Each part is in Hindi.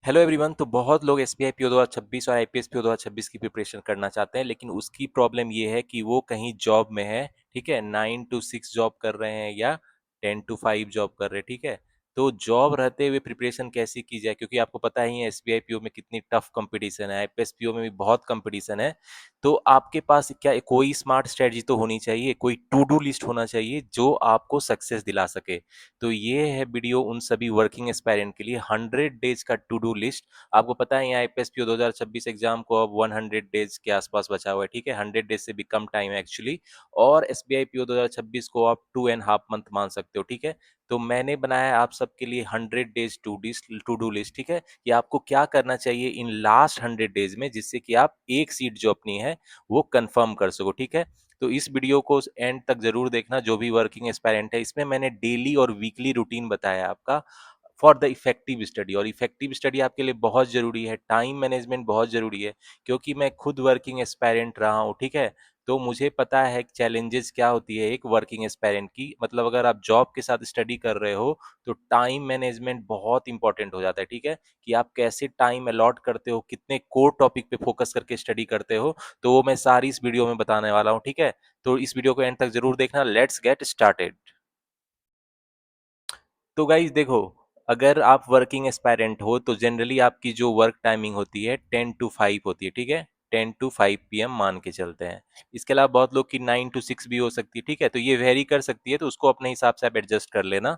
Hello everyone. तो बहुत लोग एसबीआई पीओ 2026 और आईपीएस पीओ 2026 की प्रिपरेशन करना चाहते हैं, लेकिन उसकी प्रॉब्लम ये है कि वो कहीं जॉब में है। ठीक है, 9 to 6 जॉब कर रहे हैं या 10 to 5 जॉब कर रहे हैं। ठीक है, तो जॉब रहते हुए प्रिपरेशन कैसी की जाए, क्योंकि आपको पता ही है एसबीआई पीओ में कितनी टफ कंपटीशन है, आईपीएस पीओ में भी बहुत कंपटीशन है। तो आपके पास क्या कोई स्मार्ट स्ट्रेटजी तो होनी चाहिए, कोई टू डू लिस्ट होना चाहिए जो आपको सक्सेस दिला सके। तो ये है वीडियो उन सभी वर्किंग एस्पायरेंट के लिए, 100 डेज का टू डू लिस्ट। आपको पता है यहाँ आईपीएस पीओ 2026 एग्जाम को अब 100 डेज के आसपास बचा हुआ है। ठीक है, 100 डेज से भी कम टाइम है एक्चुअली। और एसबीआई पीओ 2026 को आप 2.5 मंथ मान सकते हो। ठीक है, तो मैंने बनाया है आप सबके लिए 100 डेज टू डू लिस्ट। ठीक है, कि आपको क्या करना चाहिए इन लास्ट 100 डेज में, जिससे कि आप एक सीट जो अपनी है वो कंफर्म कर सको। ठीक है, तो इस वीडियो को एंड तक जरूर देखना, जो भी वर्किंग एस्पायरेंट है। इसमें मैंने डेली और वीकली रूटीन बताया आपका फॉर द इफेक्टिव स्टडी। और इफेक्टिव स्टडी आपके लिए बहुत जरूरी है, टाइम मैनेजमेंट बहुत जरूरी है, क्योंकि मैं खुद वर्किंग एस्पायरेंट रहा हूँ। ठीक है, तो मुझे पता है चैलेंजेस क्या होती है एक वर्किंग एस्पायरेंट की। मतलब अगर आप जॉब के साथ स्टडी कर रहे हो तो टाइम मैनेजमेंट बहुत इंपॉर्टेंट हो जाता है। ठीक है, कि आप कैसे टाइम अलॉट करते हो, कितने कोर टॉपिक पे फोकस करके स्टडी करते हो, तो वो मैं सारी इस वीडियो में बताने वाला हूँ। ठीक है, तो इस वीडियो को एंड तक जरूर देखना। Let's get started. तो गाइज देखो, अगर आप वर्किंग एस्पायरेंट हो तो जनरली आपकी जो वर्क टाइमिंग होती है 10 to 5 होती है। ठीक है, 10 to 5 PM मान के चलते हैं। इसके अलावा बहुत लोग की 9 to 6 भी हो सकती है। ठीक है, तो ये वेरी कर सकती है, तो उसको अपने हिसाब से आप एडजस्ट कर लेना।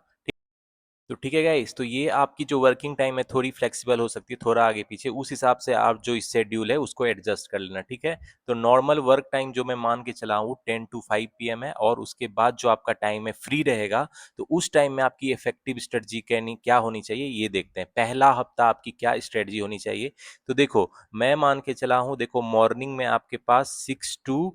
तो ठीक है गाइस, तो ये आपकी जो वर्किंग टाइम है थोड़ी फ्लेक्सिबल हो सकती है, थोड़ा आगे पीछे, उस हिसाब से आप जो शेड्यूल है उसको एडजस्ट कर लेना। ठीक है, तो नॉर्मल वर्क टाइम जो मैं मान के चला हूँ 10 to 5 PM है, और उसके बाद जो आपका टाइम है फ्री रहेगा, तो उस टाइम में आपकी इफेक्टिव स्ट्रेटजी क्या होनी चाहिए ये देखते हैं। पहला हफ्ता आपकी क्या स्ट्रेटजी होनी चाहिए, तो देखो मैं मान के चला हूँ, देखो मॉर्निंग में आपके पास 6 to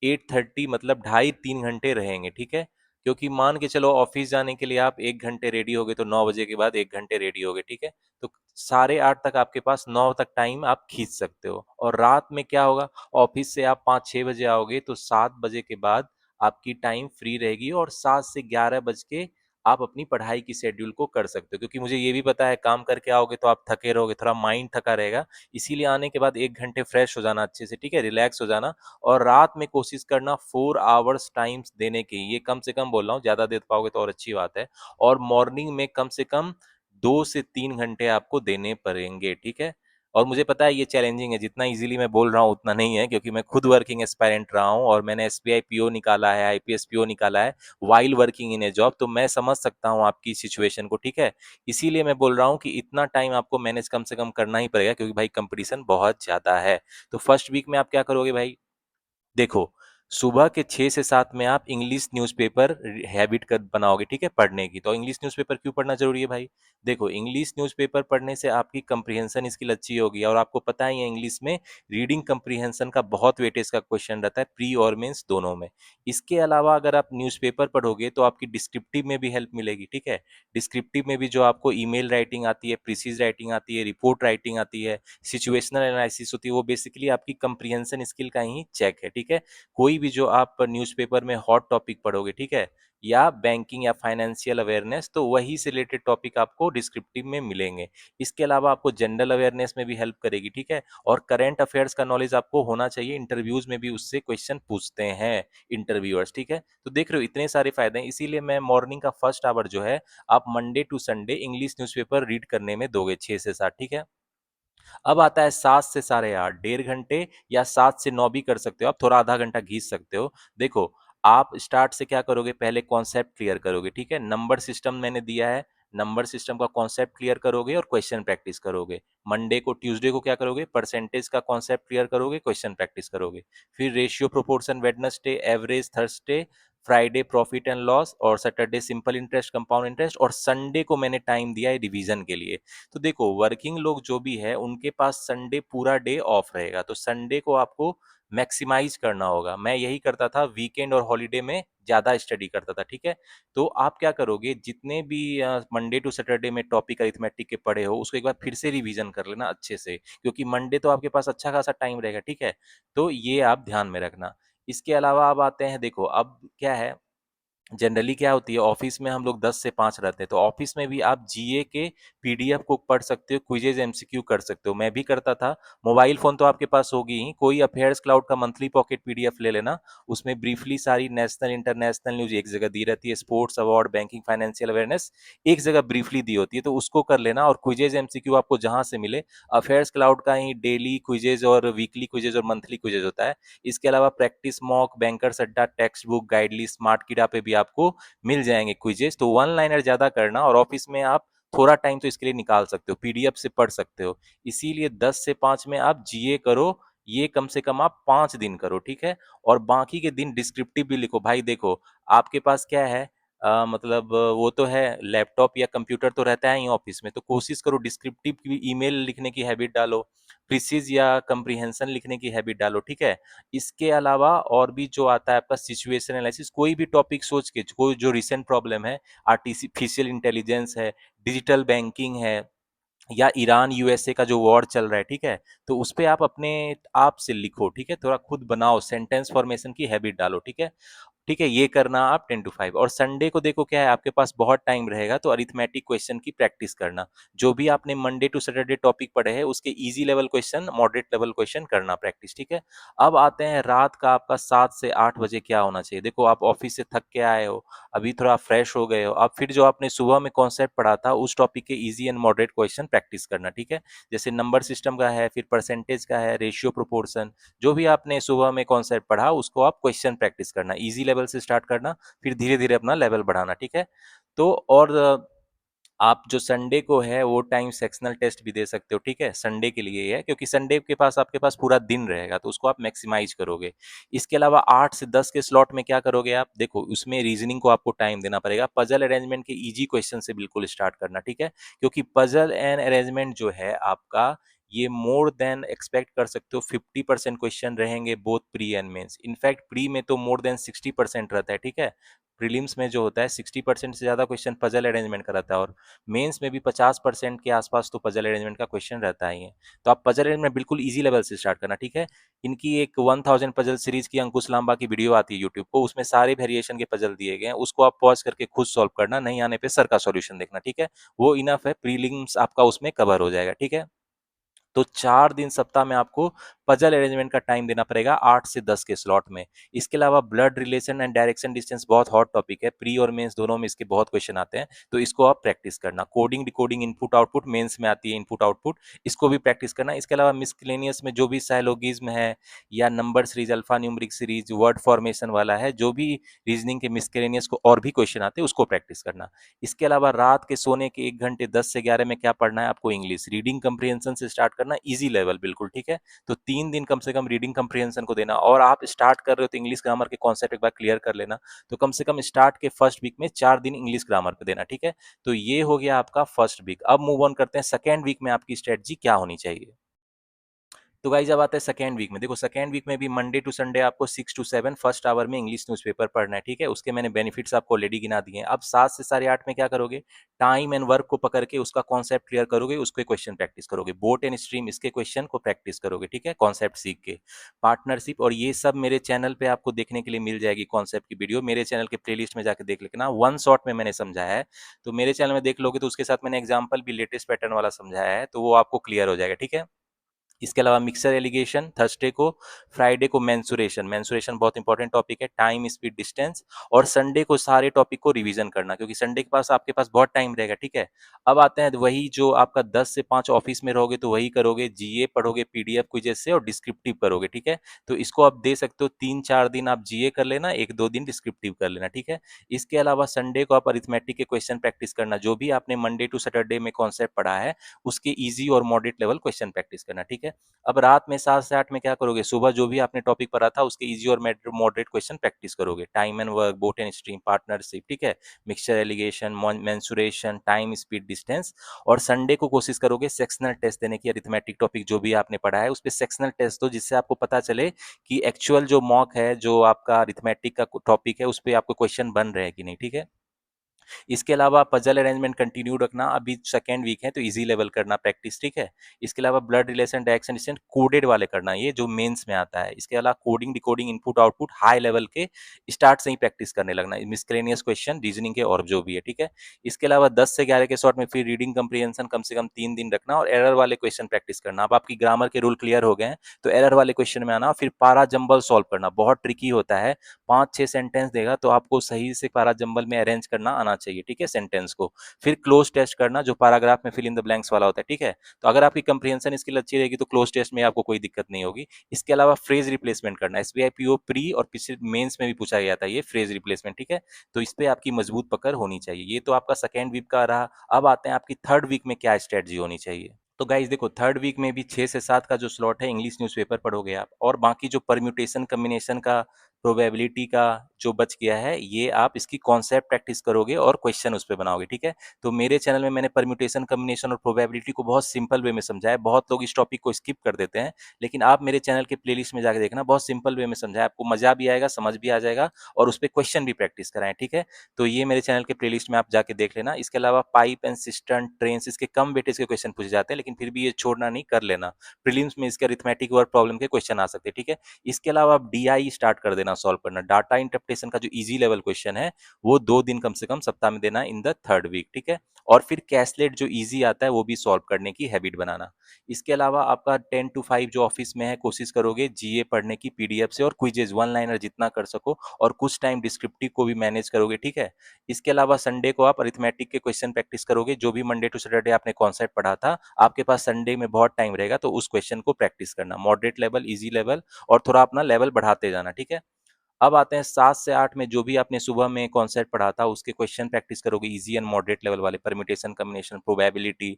8:30, मतलब 2.5-3 घंटे रहेंगे। ठीक है, क्योंकि मान के चलो ऑफिस जाने के लिए आप 1 घंटे रेडी हो गए, तो 9 बजे के बाद 1 घंटे रेडी हो गए। ठीक है, तो 8:30 तक आपके पास 9 तक टाइम आप खींच सकते हो। और रात में क्या होगा, ऑफिस से आप 5-6 बजे आओगे, तो 7 बजे के बाद आपकी टाइम फ्री रहेगी, और 7 से 11 बज के आप अपनी पढ़ाई की शेड्यूल को कर सकते हो। क्योंकि मुझे ये भी पता है काम करके आओगे तो आप थके रहोगे, थोड़ा माइंड थका रहेगा, इसीलिए आने के बाद 1 घंटे फ्रेश हो जाना अच्छे से। ठीक है, रिलैक्स हो जाना, और रात में कोशिश करना 4 आवर्स टाइम्स देने की। ये कम से कम बोल रहा हूँ, ज्यादा दे पाओगे तो और अच्छी बात है। और मॉर्निंग में कम से कम 2 से 3 घंटे आपको देने पड़ेंगे। ठीक है, और मुझे पता है ये चैलेंजिंग है, जितना इजीली मैं बोल रहा हूँ उतना नहीं है, क्योंकि मैं खुद वर्किंग एस्पायरेंट रहा हूँ और मैंने एसबीआई पीओ निकाला है, आईपीएस पीओ निकाला है while working in A job, तो मैं समझ सकता हूँ आपकी सिचुएशन को। ठीक है, इसीलिए मैं बोल रहा हूँ कि इतना टाइम आपको मैनेज कम से कम करना ही पड़ेगा, क्योंकि भाई कंपटीशन बहुत ज्यादा है। तो फर्स्ट वीक में आप क्या करोगे भाई, देखो सुबह के 6 से 7 में आप इंग्लिश न्यूज़पेपर हैबिट कर बनाओगे। ठीक है, पढ़ने की। तो इंग्लिश न्यूज़पेपर क्यों पढ़ना जरूरी है भाई, देखो इंग्लिश न्यूज़पेपर पढ़ने से आपकी कंप्रीहेंशन स्किल अच्छी होगी, और आपको पता ही है इंग्लिश में रीडिंग कंप्रीहेंशन का बहुत वेटेज का क्वेश्चन रहता है, प्री और मेंस दोनों में। इसके अलावा अगर आप न्यूज़पेपर पढ़ोगे तो आपकी डिस्क्रिप्टिव में भी हेल्प मिलेगी। ठीक है, डिस्क्रिप्टिव में भी जो आपको ईमेल राइटिंग आती है, प्रीसीज राइटिंग आती है, रिपोर्ट राइटिंग आती है, सिचुएशनल एनालिसिस होती है, वो बेसिकली आपकी कंप्रीहेंशन स्किल का ही चेक है। ठीक है, कोई भी जो आप न्यूज़पेपर में हॉट टॉपिक पढ़ोगे, ठीक है, या बैंकिंग या फाइनेंशियल अवेयरनेस, तो वही से रिलेटेड टॉपिक आपको डिस्क्रिप्टिव में मिलेंगे। इसके अलावा आपको जनरल अवेयरनेस में भी हेल्प करेगी। ठीक है, और करंट अफेयर्स का नॉलेज आपको होना चाहिए, इंटरव्यूज में भी उससे क्वेश्चन पूछते हैं इंटरव्यूअर्स। ठीक है, तो देख रहे हो इतने सारे फायदे हैं, इसीलिए मैं मॉर्निंग का फर्स्ट आवर जो है आप Monday to Sunday English newspaper read करने में दोगे 6 से 7। ठीक है, अब आता है 7 से 8:30, 1.5 घंटे, या 7 से 9 भी कर सकते हो आप, थोड़ा आधा घंटा घींच सकते हो। देखो आप स्टार्ट से क्या करोगे, पहले कॉन्सेप्ट क्लियर करोगे। ठीक है, नंबर सिस्टम मैंने दिया है, नंबर सिस्टम का कॉन्सेप्ट क्लियर करोगे और क्वेश्चन प्रैक्टिस करोगे। मंडे को ट्यूसडे को क्या करोगे, परसेंटेज का कॉन्सेप्ट क्लियर करोगे, क्वेश्चन प्रैक्टिस करोगे। फिर ratio proportion Wednesday, average Thursday, Friday profit and loss, और Saturday simple interest, compound interest, और संडे को मैंने टाइम दिया है रिवीजन के लिए। तो देखो वर्किंग लोग जो भी है उनके पास संडे पूरा डे ऑफ रहेगा, तो संडे को आपको मैक्सिमाइज करना होगा। मैं यही करता था, वीकेंड और हॉलीडे में ज्यादा स्टडी करता था। ठीक है, तो आप क्या करोगे, जितने भी मंडे टू सैटरडे में टॉपिक अरिथमेटिक के पढ़े हो उसको एक बार फिर से रिवीजन कर लेना अच्छे से, क्योंकि मंडे तो आपके पास अच्छा खासा टाइम रहेगा। ठीक है, तो ये आप ध्यान में रखना। इसके अलावा अब आते हैं, देखो अब क्या है, जनरली क्या होती है, ऑफिस में हम लोग 10 से 5 रहते हैं, तो ऑफिस में भी आप जीए के पीडीएफ को पढ़ सकते हो, क्विजेज एमसीक्यू कर सकते हो। मैं भी करता था। मोबाइल फोन तो आपके पास होगी ही, कोई अफेयर्स क्लाउड का मंथली पॉकेट पीडीएफ ले लेना। उसमें ब्रीफली सारी नेशनल इंटरनेशनल न्यूज एक जगह दी रहती है, sports award, banking, financial awareness एक जगह ब्रीफली दी होती है, तो उसको कर लेना। और क्विजेज एमसीक्यू आपको जहां से मिले, अफेयर्स क्लाउड का ही डेली क्विजेज और वीकली क्विजेज और मंथली क्विजेज होता है। इसके अलावा प्रैक्टिस मॉक, बैंकर्स अड्डा, टेक्स्ट बुक, गाइडली, स्मार्ट किडा पे भी आपको मिल जाएंगे क्विजेस। तो वन लाइनर ज्यादा करना, और ऑफिस में आप थोड़ा टाइम तो इसके लिए निकाल सकते हो, पीडीएफ से पढ़ सकते हो। इसीलिए 10 से 5 में आप जीए करो। ये कम से कम आप 5 दिन करो, ठीक है। और बाकी के दिन डिस्क्रिप्टिव भी लिखो। भाई देखो, आपके पास क्या है, मतलब वो तो है, लैपटॉप या कंप्यूटर तो रहता है ही ऑफिस में, तो कोशिश करो डिस्क्रिप्टिव की ईमेल लिखने की हैबिट डालो, प्रिसीज या कंप्रीहेंशन लिखने की हैबिट डालो, ठीक है। इसके अलावा और भी जो आता है आपका सिचुएशन एनालिसिस, कोई भी टॉपिक सोच के, कोई जो रिसेंट प्रॉब्लम है, आर्टिफिशियल इंटेलिजेंस है, डिजिटल बैंकिंग है, या ईरान यूएसए का जो वॉर चल रहा है, ठीक है, तो उस पे आप अपने आप से लिखो, ठीक है, थोड़ा खुद बनाओ, सेंटेंस फॉर्मेशन की हैबिट डालो, ठीक है। ठीक है, ये करना आप 10 to 5। और संडे को देखो क्या है, आपके पास बहुत टाइम रहेगा, तो अरिथमेटिक क्वेश्चन की प्रैक्टिस करना। जो भी आपने मंडे टू सैटरडे टॉपिक पढ़े हैं, उसके easy level question, moderate level question करना प्रैक्टिस, ठीक है। अब आते हैं रात का आपका 7 से 8 बजे क्या होना चाहिए। देखो, आप ऑफिस से थक के आए हो, अभी थोड़ा फ्रेश हो गए हो, अब फिर जो आपने सुबह में कॉन्सेप्ट पढ़ा था, उस टॉपिक के easy and moderate question practice करना, ठीक है। जैसे नंबर सिस्टम का है, फिर परसेंटेज का है, रेशियो प्रोपोर्शन, जो भी आपने सुबह में कॉन्सेप्ट पढ़ा, उसको आप क्वेश्चन प्रैक्टिस करना, इजी लेवल से स्टार्ट करना, फिर धीरे धीरे अपना लेवल बढ़ाना, ठीक है। तो और आप जो संडे को है वो टाइम सेक्शनल टेस्ट भी दे सकते हो, ठीक है, संडे के लिए है, क्योंकि संडे के पास आपके पास पूरा दिन रहेगा, तो उसको आप मैक्सिमाइज करोगे। इसके अलावा 8 से 10 के स्लॉट में क्या करोगे आप, देखो उसमें रीजनिंग को आपको टाइम देना पड़ेगा। पजल अरेंजमेंट के इजी क्वेश्चन से बिल्कुल स्टार्ट करना, ठीक है, क्योंकि पजल एंड अरेंजमेंट जो है आपका, ये मोर देन एक्सपेक्ट कर सकते हो 50% क्वेश्चन रहेंगे, both pre and mains. In fact pre में तो मोर देन 60% रहता है, ठीक है। प्रीलिम्स में जो होता है 60% से ज़्यादा क्वेश्चन पजल अरेंजमेंट का रहता है, और मेंस में भी 50% के आसपास तो पजल अरेंजमेंट का क्वेश्चन रहता ही है। तो आप पजल अरेंजमेंट बिल्कुल इजी लेवल से स्टार्ट करना, ठीक है। इनकी एक 1000 पजल सीरीज की अंकुश लांबा की वीडियो आती है यूट्यूब को, उसमें सारे वेरिएशन के पजल दिए गए हैं, उसको आप पॉज करके खुद सॉल्व करना, नहीं आने पे सर का सॉल्यूशन देखना, ठीक है। वो इनफ है, प्रीलिम्स आपका उसमें कवर हो जाएगा, ठीक है। तो 4 दिन सप्ताह में आपको पजल अरेंजमेंट का टाइम देना पड़ेगा 8 से 10 के स्लॉट में। इसके अलावा blood relation and direction distance बहुत हॉट टॉपिक है, प्री और मेंस दोनों में इसके बहुत क्वेश्चन आते हैं, तो इसको आप प्रैक्टिस करना। Coding decoding input output mains में आती है, इनपुट आउटपुट, इसको भी प्रैक्टिस करना। इसके अलावा मिसलेनियस में जो भी साइलोगिज्म है, या number series, alpha numeric series, word formation वाला है, जो भी रीजनिंग के मिसलेनियस को और भी क्वेश्चन आते हैं, उसको प्रैक्टिस करना। इसके अलावा रात के सोने के 1 घंटे 10 से 11 में क्या पढ़ना है आपको, इंग्लिश रीडिंग कंप्रीहेंशन से स्टार्ट करना, इजी लेवल बिल्कुल, ठीक है। तो 3 दिन कम से कम रीडिंग कंप्रीहेंशन को देना, और आप स्टार्ट कर रहे हो तो इंग्लिश ग्रामर के कॉन्सेप्ट एक बार क्लियर कर लेना। तो कम से कम स्टार्ट के फर्स्ट वीक में 4 दिन इंग्लिश ग्रामर पे देना, ठीक है। तो ये हो गया आपका फर्स्ट वीक। अब मूव ऑन करते हैं सेकेंड वीक में आपकी स्ट्रेटजी क्या होनी चाहिए। तो गाइज अब आता है सेकेंड वीक में। देखो सेकेंड वीक में भी मंडे टू संडे आपको 6 to 7 फर्स्ट आवर में इंग्लिश न्यूज़पेपर पढ़ना है, ठीक है। उसके मैंने बेनिफिट्स आपको ऑलरेडी गिना दिए हैं। अब 7 से 8:30 में क्या करोगे, टाइम एंड वर्क को पकड़ के उसका कॉन्सेप्ट क्लियर करोगे, उसके क्वेश्चन प्रैक्टिस करोगे, बोट एंड स्ट्रीम इसके क्वेश्चन को प्रैक्टिस करोगे, ठीक है, कॉन्सेप्ट सीख के। पार्टनरशिप और ये सब मेरे चैनल पे आपको देखने के लिए मिल जाएगी, कॉन्सेप्ट की वीडियो मेरे चैनल के प्लेलिस्ट में जाके देख लेना, वन शॉट में मैंने समझाया है। तो मेरे चैनल में देख लोगे तो उसके साथ मैंने एग्जाम्पल भी लेटेस्ट पैटर्न वाला समझाया है, तो वो आपको क्लियर हो जाएगा, ठीक है। इसके अलावा मिक्सर एलिगेशन थर्सडे को, फ्राइडे को मेंसुरेशन, मेंसुरेशन बहुत इंपॉर्टेंट टॉपिक है, टाइम स्पीड डिस्टेंस। और संडे को सारे टॉपिक को रिवीजन करना, क्योंकि संडे के पास आपके पास बहुत टाइम रहेगा, ठीक है। अब आते हैं वही जो आपका 10 से 5 ऑफिस में रहोगे तो वही करोगे, जीए पढ़ोगे पीडीएफ क्विजेस से, और डिस्क्रिप्टिव करोगे, ठीक है। तो इसको आप दे सकते हो 3-4 दिन आप जीए कर लेना, 1-2 दिन डिस्क्रिप्टिव कर लेना, ठीक है। इसके अलावा संडे को आप अरिथमेटिक के क्वेश्चन प्रैक्टिस करना, जो भी आपने मंडे टू सैटरडे में कॉन्सेप्ट पढ़ा है उसके इजी और मॉडरेट लेवल क्वेश्चन प्रैक्टिस करना, ठीक है। अब रात में 7 से 8 में क्या करोगे, सुबह जो भी आपने टॉपिक पढ़ा था उसके इजी और मॉडरेट क्वेश्चन प्रैक्टिस करोगे, time and work, boat and stream, partnership, ठीक है, mixture allegation, mensuration, time speed distance. और संडे को कोशिश करोगे सेक्शनल टेस्ट देने की, अरिथमेटिक टॉपिक जो भी आपने पढ़ा है उस पर सेक्शनल टेस्ट दो, जिससे आपको पता चले कि एक्चुअल जो मॉक है, जो आपका अरिथमेटिक का टॉपिक है, उस पर आपको क्वेश्चन बन रहे हैं कि नहीं, ठीक है। इसके अलावा पजल अरेंजमेंट कंटिन्यू रखना, अभी सेकेंड वीक है तो इजी लेवल करना प्रैक्टिस, ठीक है। इसके अलावा blood relation direction distance coded वाले करना, ये जो मेंस में आता है। इसके अलावा coding decoding input output high level के स्टार्ट से ही प्रैक्टिस करने लगना, मिसक्लेनियस क्वेश्चन रीजनिंग के और जो भी है, ठीक है। इसके अलावा 10 से 11 के शॉर्ट में फिर रीडिंग कंप्रीहेंशन कम से कम 3 दिन रखना और एरर वाले क्वेश्चन प्रैक्टिस करना। अब आपकी ग्रामर के रूल क्लियर हो गए हैं तो एरर वाले क्वेश्चन में आना, फिर पारा जंबल सॉल्व करना, बहुत ट्रिकी होता है। 5-6 सेंटेंस देगा तो आपको सही से पारा जंबल में अरेंज करना आना चाहिए, ठीक है, सेंटेंस को। फिर क्लोज टेस्ट करना, जो पैराग्राफ में फिल इन द ब्लैंक्स वाला होता है, ठीक है। तो अगर आपकी कंप्रीहेंशन स्किल अच्छी रहेगी तो क्लोज टेस्ट में आपको कोई दिक्कत नहीं होगी। इसके अलावा फ्रेज रिप्लेसमेंट करना, एसबीआई पीओ प्री और पिछले मेंस में भी पूछा गया था ये फ्रेज रिप्लेसमेंट, ठीक है। तो इस पे आपकी मजबूत पकड़ होनी चाहिए। ये तो आपका सेकेंड वीक का रहा। अब आते हैं आपकी थर्ड वीक में क्या स्ट्रेटजी होनी चाहिए। तो गाइज देखो, थर्ड वीक में भी 6 से 7 का जो स्लॉट है इंग्लिश न्यूज़पेपर पढ़ोगे आप, और बाकी जो परम्यूटेशन कम्बिनेशन का प्रोबेबिलिटी का जो बच गया है, ये आप इसकी कॉन्सेप्ट प्रैक्टिस करोगे और क्वेश्चन उस पे बनाओगे, ठीक है। तो मेरे चैनल में मैंने परम्यूटेशन कम्बिनेशन और प्रोबेबिलिटी को बहुत सिंपल वे में समझाया है। बहुत लोग इस टॉपिक को स्किप कर देते हैं, लेकिन आप मेरे चैनल के प्लेलिस्ट में जाके देखना, बहुत सिंपल वे में समझाया, आपको मजा भी आएगा, समझ भी आ जाएगा, और उस पर क्वेश्चन भी प्रैक्टिस कराएं, ठीक है। तो ये मेरे चैनल के प्लेलिस्ट में आप जाके देख लेना। इसके अलावा पाइप एंड सिस्टम ट्रेन्स, इसके कम वेटेज के क्वेश्चन पूछे जाते हैं, लेकिन फिर भी ये छोड़ना नहीं, कर लेना। प्रीलिम्स में इसके अरिथमेटिक वर्क प्रॉब्लम के क्वेश्चन आ सकते हैं, ठीक है। इसके अलावा आप डीआई स्टार्ट कर देना सॉल्व करना। डाटा इंटरप्रिटेशन का जो इजी लेवल क्वेश्चन है वो 2 दिन कम से कम सप्ताह में देना इन द थर्ड वीक, ठीक है। और फिर कैसलेट जो इजी आता है वो भी सॉल्व करने की हैबिट बनाना। इसके अलावा आपका 10 to 5 जो ऑफिस में है, कोशिश करोगे जीए पढ़ने की पीडीएफ से, और क्विजेज वन लाइनर जितना कर सको, और कुछ टाइम डिस्क्रिप्टिव को भी मैनेज करोगे, ठीक है। इसके अलावा संडे को आप अरिथमेटिक के क्वेश्चन प्रैक्टिस करोगे, जो भी मंडे टू सैटरडे आपने कॉन्सेप्ट पढ़ा था, आपके पास संडे में बहुत टाइम रहेगा तो उस क्वेश्चन को प्रैक्टिस करना, मॉडरेट लेवल, इजी लेवल, और थोड़ा अपना लेवल बढ़ाते जाना, ठीक है। अब आते हैं 7 से 8 में, जो भी आपने सुबह में कॉन्सेप्ट पढ़ा था उसके क्वेश्चन प्रैक्टिस करोगे, इजी एंड मॉडरेट लेवल वाले, परम्यूटेशन कम्बिनेशन, प्रोबेबिलिटी।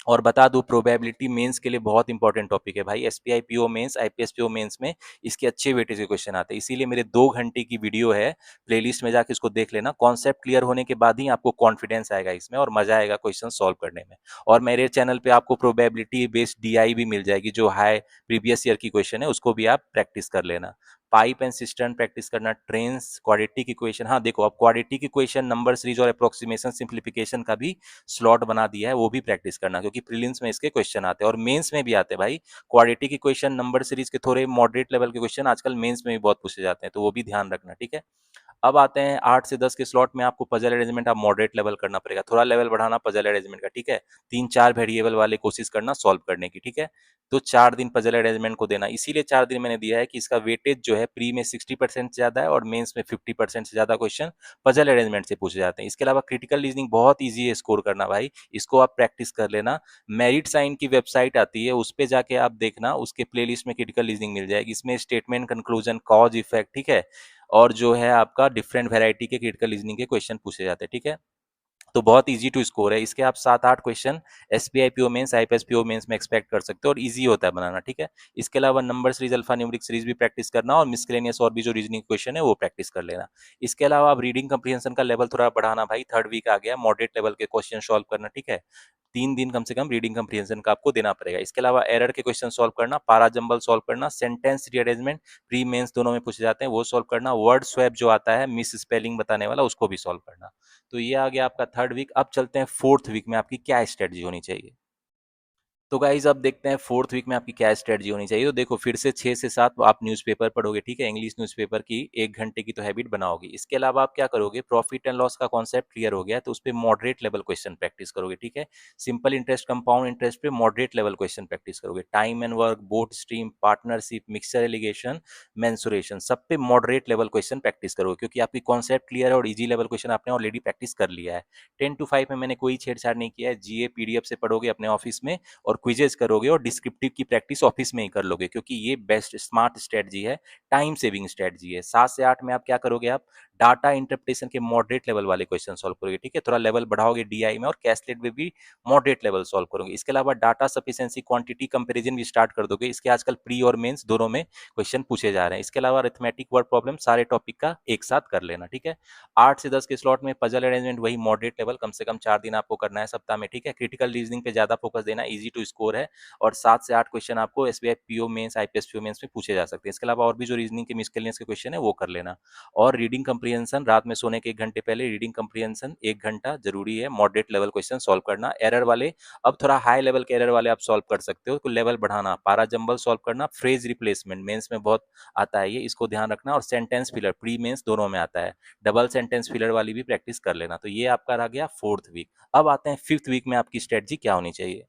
और बता दूं, प्रोबेबिलिटी मेंस के लिए बहुत इंपॉर्टेंट टॉपिक है भाई। SBI PO mains, IPS PO mains में इसके अच्छे वेटेज के क्वेश्चन आते हैं, इसीलिए मेरे 2 घंटे की वीडियो है, प्लेलिस्ट में जाके इसको देख लेना। कॉन्सेप्ट क्लियर होने के बाद ही आपको कॉन्फिडेंस आएगा इसमें और मजा आएगा क्वेश्चन सॉल्व करने में। और मेरे चैनल पे आपको प्रोबेबिलिटी बेस्ड डीआई भी मिल जाएगी, जो हाई प्रीवियस ईयर की क्वेश्चन है उसको भी आप प्रैक्टिस कर लेना। पाइप एंड सिस्टम प्रैक्टिस करना, ट्रेन्स, क्वाड्रेटिक इक्वेशन। हाँ देखो, अब क्वाड्रेटिक इक्वेशन, नंबर सीरीज और अप्रोक्सीमेशन सिंप्लीफिकेशन का भी स्लॉट बना दिया है, वो भी प्रैक्टिस करना, क्योंकि प्रीलिम्स में इसके क्वेश्चन आते हैं और मेंस में भी आते हैं भाई। क्वाड्रेटिक इक्वेशन, नंबर सीरीज के थोड़े मॉडरेट लेवल के क्वेश्चन आजकल मेंस में भी बहुत पूछे जाते हैं, तो वो भी ध्यान रखना, ठीक है। अब आते हैं 8 से 10 के स्लॉट में, आपको पजल अरेंजमेंट आप मॉडरेट लेवल करना पड़ेगा, थोड़ा लेवल बढ़ाना पजल अरेंजमेंट का, ठीक है। 3-4 वेरिएबल वाले कोशिश करना सॉल्व करने की, ठीक है। तो 4 दिन पजल अरेंजमेंट को देना, इसीलिए 4 दिन मैंने दिया है कि इसका वेटेज जो है प्री में 60% से ज्यादा है और मेंस में 50% से ज्यादा क्वेश्चन पजल अरेंजमेंट से पूछे जाते हैं। इसके अलावा क्रिटिकल रीजनिंग बहुत ईजी है स्कोर करना भाई, इसको आप प्रैक्टिस कर लेना। मेरिट साइन की वेबसाइट आती है, उस पर जाके आप देखना, उसके प्लेलिस्ट में क्रिटिकल रीजनिंग मिल जाएगी, इसमें स्टेटमेंट, कंक्लूजन, कॉज इफेक्ट, ठीक है, और जो है आपका डिफरेंट वैरायटी के क्रिटिकल रीजनिंग के क्वेश्चन पूछे जाते हैं, ठीक है। तो बहुत इजी टू स्कोर है, इसके आप 7-8 question SBI PO mains, IPS PO mains में एक्सपेक्ट कर सकते हो, और इजी होता है बनाना, ठीक है। इसके अलावा number series, alpha numeric series भी प्रैक्टिस करना, और मिसलेनियस और भी जो रीजनिंग क्वेश्चन है वो प्रैक्टिस कर लेना। इसके अलावा आप रीडिंग कंप्रीहेंशन का लेवल थोड़ा बढ़ाना भाई, थर्ड वीक आ गया, मॉडरेट लेवल के क्वेश्चन सॉल्व करना, ठीक है। 3 दिन कम से कम रीडिंग कंप्रीहेंशन का आपको देना पड़ेगा। इसके अलावा एरर के क्वेश्चन सॉल्व करना, पारा जंबल सॉल्व करना, सेंटेंस रीअरेंजमेंट प्री मेंस दोनों में पूछे जाते हैं वो सॉल्व करना, वर्ड स्वैप जो आता है मिस स्पेलिंग बताने वाला उसको भी सॉल्व करना। तो ये आ गया आपका थर्ड वीक। अब चलते हैं फोर्थ वीक में आपकी क्या स्ट्रेटजी होनी चाहिए। तो गाइज अब देखते हैं फोर्थ वीक में आपकी क्या स्ट्रेटजी होनी चाहिए। तो देखो, फिर से 6 से 7 आप न्यूज़पेपर पढ़ोगे, ठीक है, इंग्लिश न्यूज़पेपर की 1 घंटे की तो हैबिट बनाओगे। इसके अलावा आप क्या करोगे, प्रॉफिट एंड लॉस का कॉन्सेप्ट क्लियर हो गया तो उस पर मॉडरेट लेवल क्वेश्चन प्रैक्टिस करोगे, ठीक है। सिंपल इंटरेस्ट, कंपाउंड इंटरेस्ट पे मॉडरेट लेवल क्वेश्चन प्रैक्टिस करोगे। Time and work, boat stream, partnership, mixture alligation, mensuration, सब पे मॉडरेट लेवल क्वेश्चन प्रैक्टिस करोगे, क्योंकि आपकी कॉन्सेप्ट क्लियर है और इजी लेवल क्वेश्चन आपने ऑलरेडी प्रैक्टिस कर लिया है। 10 to 5 में मैंने कोई छेड़छाड़ नहीं किया है, जीए पीडीएफ से पढ़ोगे अपने ऑफिस में, और क्विजेज करोगे, और डिस्क्रिप्टिव की प्रैक्टिस ऑफिस में ही कर लोगे, क्योंकि ये बेस्ट स्मार्ट स्ट्रेटजी है, टाइम सेविंग स्ट्रेटजी है। 7 से 8 में आप क्या करोगे, आप डाटा इंटरप्रिटेशन के मॉडरेट लेवल वाले क्वेश्चन सॉल्व करोगे, ठीक है, थोड़ा लेवल बढ़ाओगे डीआई में, और कैसलेट में भी मॉडरेट लेवल सॉल्व करोगे। इसके अलावा डाटा सफिशिएंसी, क्वांटिटी कंपैरिजन भी स्टार्ट कर दोगे, इसके आजकल प्री और मेंस दोनों में क्वेश्चन पूछे जा रहे हैं। इसके अलावा अरिथमेटिक वर्ड प्रॉब्लम सारे टॉपिक का एक साथ कर लेना, ठीक है। 8 से 10 के स्लॉट में पजल अरेंजमेंट वही मॉडरेट लेवल, कम से कम 4 दिन आपको करना है सप्ताह में, ठीक है। क्रिटिकल रीजनिंग पे ज्यादा फोकस देना, इजी टू स्कोर है, और 7 से 8 क्वेश्चन आपको SBI PO mains, IPS PO mains में पूछे जा सकते हैं। इसके अलावा और भी जो रीजनिंग के मिसलेनियस के क्वेश्चन है वो कर लेना, और रीडिंग कंप्रीहेंशन, रात में सोने के 1 घंटे पहले रीडिंग कंप्रीहेंशन 1 घंटा ज़रूरी है, मॉडरेट लेवल क्वेश्चन सॉल्व करना, एरर वाले अब थोड़ा हाई लेवल के एरर वाले आप सॉल्व कर सकते हो, तो लेवल बढ़ाना, पारा जंबल सॉल्व करना, फ्रेज रिप्लेसमेंट मेंस में बहुत आता है ये, इसको ध्यान रखना, और सेंटेंस फिलर प्री मेंस दोनों में आता है, डबल सेंटेंस फिलर वाली भी प्रैक्टिस कर लेना। तो ये आपका रह गया 4th वीक। अब आते हैं 5th वीक में आपकी स्ट्रेटजी क्या होनी चाहिए।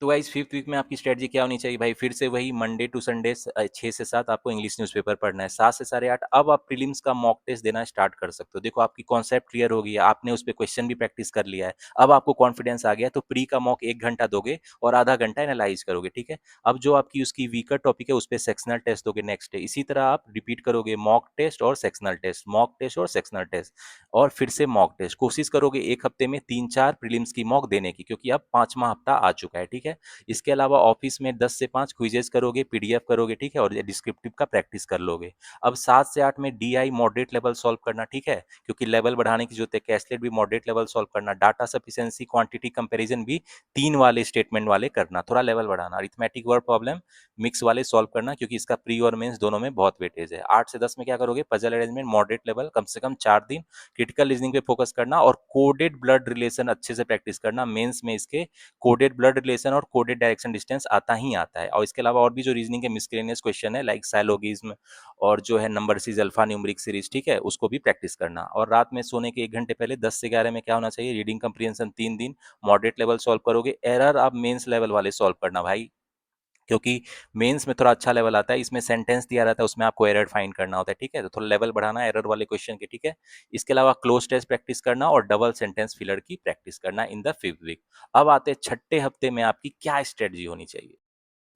तो गाइस 5th वीक में आपकी स्ट्रेटजी क्या होनी चाहिए भाई, फिर से वही मंडे टू संडे 6 से 7 आपको इंग्लिश न्यूज़पेपर पढ़ना है, 7 से साढ़े 8 अब आप प्रीलिम्स का मॉक टेस्ट देना स्टार्ट कर सकते हो। देखो आपकी कॉन्सेप्ट क्लियर हो गई है, आपने उस पे क्वेश्चन भी प्रैक्टिस कर लिया है, अब आपको कॉन्फिडेंस आ गया, तो प्री का मॉक 1 घंटा दोगे और आधा घंटा एनालाइज करोगे, ठीक है। अब जो आपकी उसकी वीकर टॉपिक है उस पे सेक्शनल टेस्ट दोगे नेक्स्ट डे, इसी तरह आप रिपीट करोगे मॉक टेस्ट और सेक्शनल टेस्ट, मॉक टेस्ट और सेक्शनल टेस्ट, और फिर से मॉक टेस्ट। कोशिश करोगे एक हफ्ते में 3-4 प्रीलिम्स की मॉक देने की, क्योंकि अब 5वां हफ्ता आ चुका है, ठीक है। इसके अलावा ऑफिस में 10 से 5 क्विजेस करोगे, पीडीएफ करोगे, ठीक है, और डिस्क्रिप्टिव का प्रैक्टिस कर लोगे। अब 7 से 8 में डीआई मॉडरेट लेवल सॉल्व करना, ठीक है, क्योंकि लेवल बढ़ाने की जरूरत है, कैसलेट भी मॉडरेट लेवल सॉल्व करना, डाटा सफिशिएंसी क्वांटिटी कंपैरिजन भी 3 वाले स्टेटमेंट वाले करना, थोड़ा लेवल बढ़ाना, अरिथमेटिक वर्ड प्रॉब्लम मिक्स वाले सॉल्व करना, क्योंकि इसका प्री और मेंस दोनों में बहुत वेटेज है। 8 से 10 में क्या करोगे, पजल अरेंजमेंट मॉडरेट लेवल कम से कम 4 दिन, क्रिटिकल रीजनिंग पे फोकस करना, और कोडेड ब्लड रिलेशन अच्छे से प्रैक्टिस करना, मेंस में इसके कोडेड ब्लड रिलेशन और कोडेड डायरेक्शन डिस्टेंस आता ही आता है। और इसके अलावा और भी जो रीजनिंग के मिसलेनियस क्वेश्चन है लाइक साइलोगिज्म और जो है number series alpha numeric series, ठीक है, उसको भी प्रैक्टिस करना। और रात में सोने के 1 घंटे पहले 10 से 11 में क्या होना चाहिए, रीडिंग कंप्रीहेंशन 3 दिन, मॉडरेट लेवल सॉल्व करोगे, एरर आप मेंस लेवल वाले सॉल्व करना भाई, क्योंकि मेंस में थोड़ा अच्छा लेवल आता है, इसमें सेंटेंस दिया रहता है, उसमें आपको एरर फाइंड करना होता है, ठीक है, तो थोड़ा लेवल बढ़ाना है एरर वाले क्वेश्चन के, ठीक है। इसके अलावा क्लोज टेस्ट प्रैक्टिस करना और डबल सेंटेंस फिलर की प्रैक्टिस करना इन द 5th वीक। अब आते हैं छठे हफ्ते में आपकी क्या स्ट्रेटजी होनी चाहिए।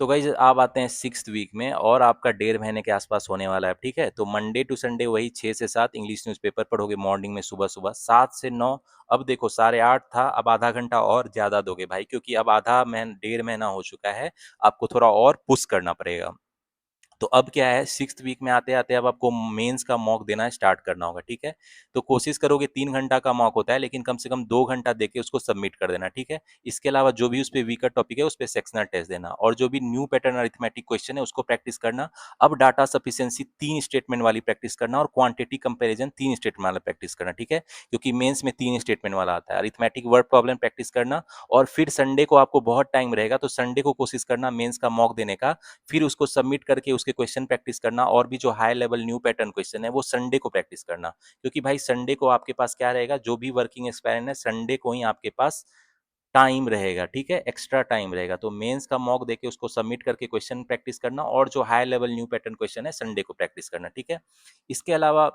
तो गाइज आप आते हैं 6th वीक में, और आपका 1.5 महीने के आसपास होने वाला है, ठीक है। तो मंडे टू संडे वही 6 से 7 इंग्लिश न्यूज़पेपर पढ़ोगे मॉर्निंग में, सुबह सुबह 7 से 9। अब देखो 8:30 था, अब आधा घंटा और ज़्यादा दोगे भाई, क्योंकि अब 1.5 महीना हो चुका है, आपको थोड़ा और पुश करना पड़ेगा। तो अब क्या है, 6th वीक में आते-आते अब आपको मेंस का मॉक देना स्टार्ट करना होगा, ठीक है। तो कोशिश करोगे 3 घंटा का मॉक होता है, लेकिन कम से कम 2 घंटा देके उसको सबमिट कर देना, ठीक है। इसके अलावा जो भी उस पे वीकर टॉपिक है उस पे सेक्शनल टेस्ट देना, और जो भी न्यू पैटर्न अरिथमेटिक क्वेश्चन है उसको प्रैक्टिस करना। अब डाटा सफिशिएंसी 3 स्टेटमेंट वाली प्रैक्टिस करना, और क्वांटिटी कंपैरिजन 3 स्टेटमेंट वाला प्रैक्टिस करना, ठीक है, क्योंकि मेंस में 3 स्टेटमेंट वाला आता है। अरिथमेटिक वर्ड प्रॉब्लम प्रैक्टिस करना, और फिर संडे को आपको बहुत टाइम रहेगा, तो संडे को कोशिश करना मेंस का मॉक देने का, फिर उसको सबमिट करके उसके क्वेश्चन प्रैक्टिस करना, और भी जो high level new pattern question है वो संडे को प्रैक्टिस करना, क्योंकि भाई संडे को आपके पास क्या रहेगा, जो भी वर्किंग एक्सपेरिमेंट है संडे को ही आपके पास टाइम रहेगा, ठीक है, एक्स्ट्रा टाइम रहेगा। तो मेंस का मॉक देके उसको सबमिट करके क्वेश्चन प्रैक्टिस करना, और जो high level new pattern question है संडे को प्रैक्टिस करना, ठीक है। इसके अलावा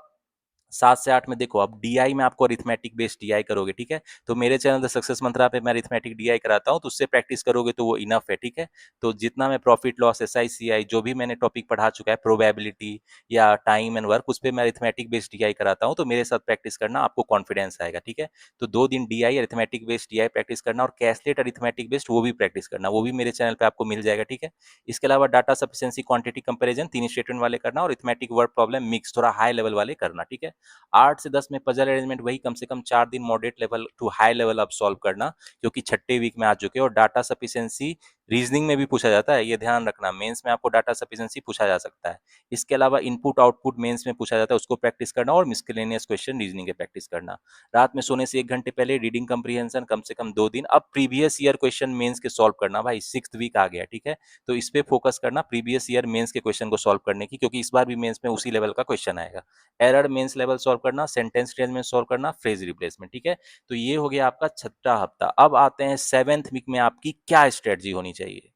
7 से 8 में देखो, अब डीआई में आपको अरिथमेटिक बेस्ड डीआई करोगे, ठीक है। तो मेरे चैनल द सक्सेस मंत्रा पे मैं अरिथमेटिक डीआई कराता हूँ, तो उससे प्रैक्टिस करोगे तो वो इनफ है, ठीक है। तो जितना मैं प्रॉफिट लॉस एसआईसीआई जो भी मैंने टॉपिक पढ़ा चुका है, प्रोबेबिलिटी या टाइम एंड वर्क, उस पे मैं अरिथमेटिक बेस्ड डीआई कराता हूँ, तो मेरे साथ प्रैक्टिस करना, आपको कॉन्फिडेंस आएगा, ठीक है। तो 2 दिन DI arithmetic based DI practice करना, और कैसलेट अरिथमेटिक बेस्ड वो भी प्रैक्टिस करना, वो भी मेरे चैनल पे आपको मिल जाएगा, ठीक है। इसके अलावा data sufficiency quantity comparison 3 statement वाले करना, और अरिथमेटिक वर्ड प्रॉब्लम मिक्स थोड़ा हाई लेवल वाले करना, ठीक है। 8 से 10 में पजल अरेंजमेंट वही कम से कम 4 दिन moderate level to high level आप सॉल्व करना, क्योंकि छठे वीक में आ चुके हो। और डाटा सफिशिएंसी रीजनिंग में भी पूछा जाता है, ये ध्यान रखना, मेंस में आपको डाटा सफिशिएंसी पूछा जा सकता है। इसके अलावा इनपुट आउटपुट मेंस में पूछा जाता है, उसको प्रैक्टिस करना, और मिसलेनियस क्वेश्चन रीजनिंग के प्रैक्टिस करना। रात में सोने से 1 घंटे पहले रीडिंग कंप्रीहेंशन कम से कम 2 दिन। अब प्रीवियस ईयर क्वेश्चन मेंस के सॉल्व करना भाई, 6th वीक आ गया, ठीक है। तो इस पे फोकस करना, प्रीवियस ईयर मेंस के क्वेश्चन को सॉल्व करने की, क्योंकि इस बार भी मेंस में उसी लेवल का क्वेश्चन आएगा। एरर मेंस लेवल सॉल्व करना, सेंटेंस अरेंजमेंट सॉल्व करना, फ्रेज रिप्लेसमेंट, ठीक है। तो ये हो गया आपका छठा हफ्ता। अब आते हैं 7th वीक में आपकी क्या स्ट्रेटजी होनी चाहिए।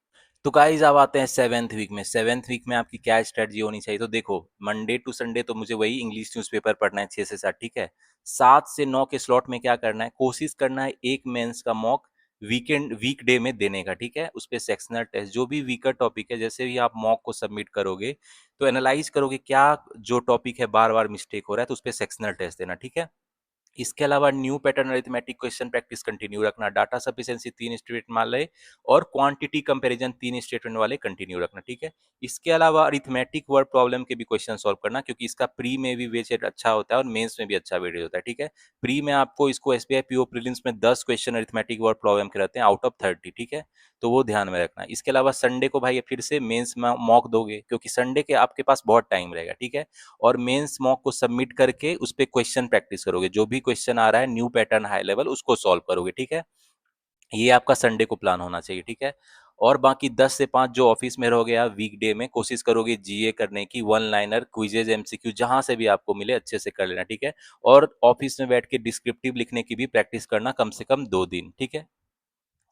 तो गाइज अब आते हैं 7th वीक में। 7th वीक में आपकी क्या स्ट्रेटजी होनी चाहिए, तो देखो मंडे टू संडे तो मुझे वही इंग्लिश न्यूज़पेपर पढ़ना है 6 से 7, ठीक है। 7 से 9 के स्लॉट में क्या करना है, कोशिश करना है एक मेंस का मॉक वीकडे में देने का, ठीक है। उस पे सेक्शनल टेस्ट जो भी वीकर टॉपिक है, जैसे भी आप मॉक को सबमिट करोगे तो एनालाइज करोगे क्या जो टॉपिक है बार बार मिस्टेक हो रहा है, तो उस पे सेक्शनल टेस्ट देना, ठीक है। इसके अलावा new pattern arithmetic question practice continue रखना, डाटा सफिशिएंसी 3 स्टेटमेंट वाले और क्वांटिटी कंपैरिजन 3 स्टेटमेंट वाले कंटिन्यू रखना, ठीक है। इसके अलावा अरिथमेटिक वर्ड प्रॉब्लम के भी क्वेश्चन सॉल्व करना, क्योंकि इसका प्री में भी वेटेज अच्छा होता है और मेंस में भी अच्छा वेटेज होता है, ठीक है। प्री में आपको इसको एसबीआई पीओ प्रीलिम्स में 10 क्वेश्चन अरिथमेटिक वर्ड प्रॉब्लम के रहते हैं आउट ऑफ 30, ठीक है। तो वो ध्यान में रखना। इसके अलावा संडे को भाई फिर से मेंस में मॉक दोगे, क्योंकि संडे के आपके पास बहुत टाइम रहेगा, ठीक है। और मेंस मॉक को सबमिट करके उस पे क्वेश्चन प्रैक्टिस करोगे, जो भी क्वेश्चन आ रहा है न्यू पैटर्न हाई लेवल उसको सॉल्व करोगे, ठीक है। ये आपका संडे को प्लान होना चाहिए, ठीक है। और बाकी 10 से 5 जो ऑफिस में रहोगे आप वीकडे में, कोशिश करोगे जीए करने की, वन लाइनर क्विजेज एमसीक्यू जहां से भी आपको मिले अच्छे से कर लेना, ठीक है। और ऑफिस में बैठ के डिस्क्रिप्टिव लिखने की भी प्रैक्टिस करना कम से कम 2 दिन, ठीक है।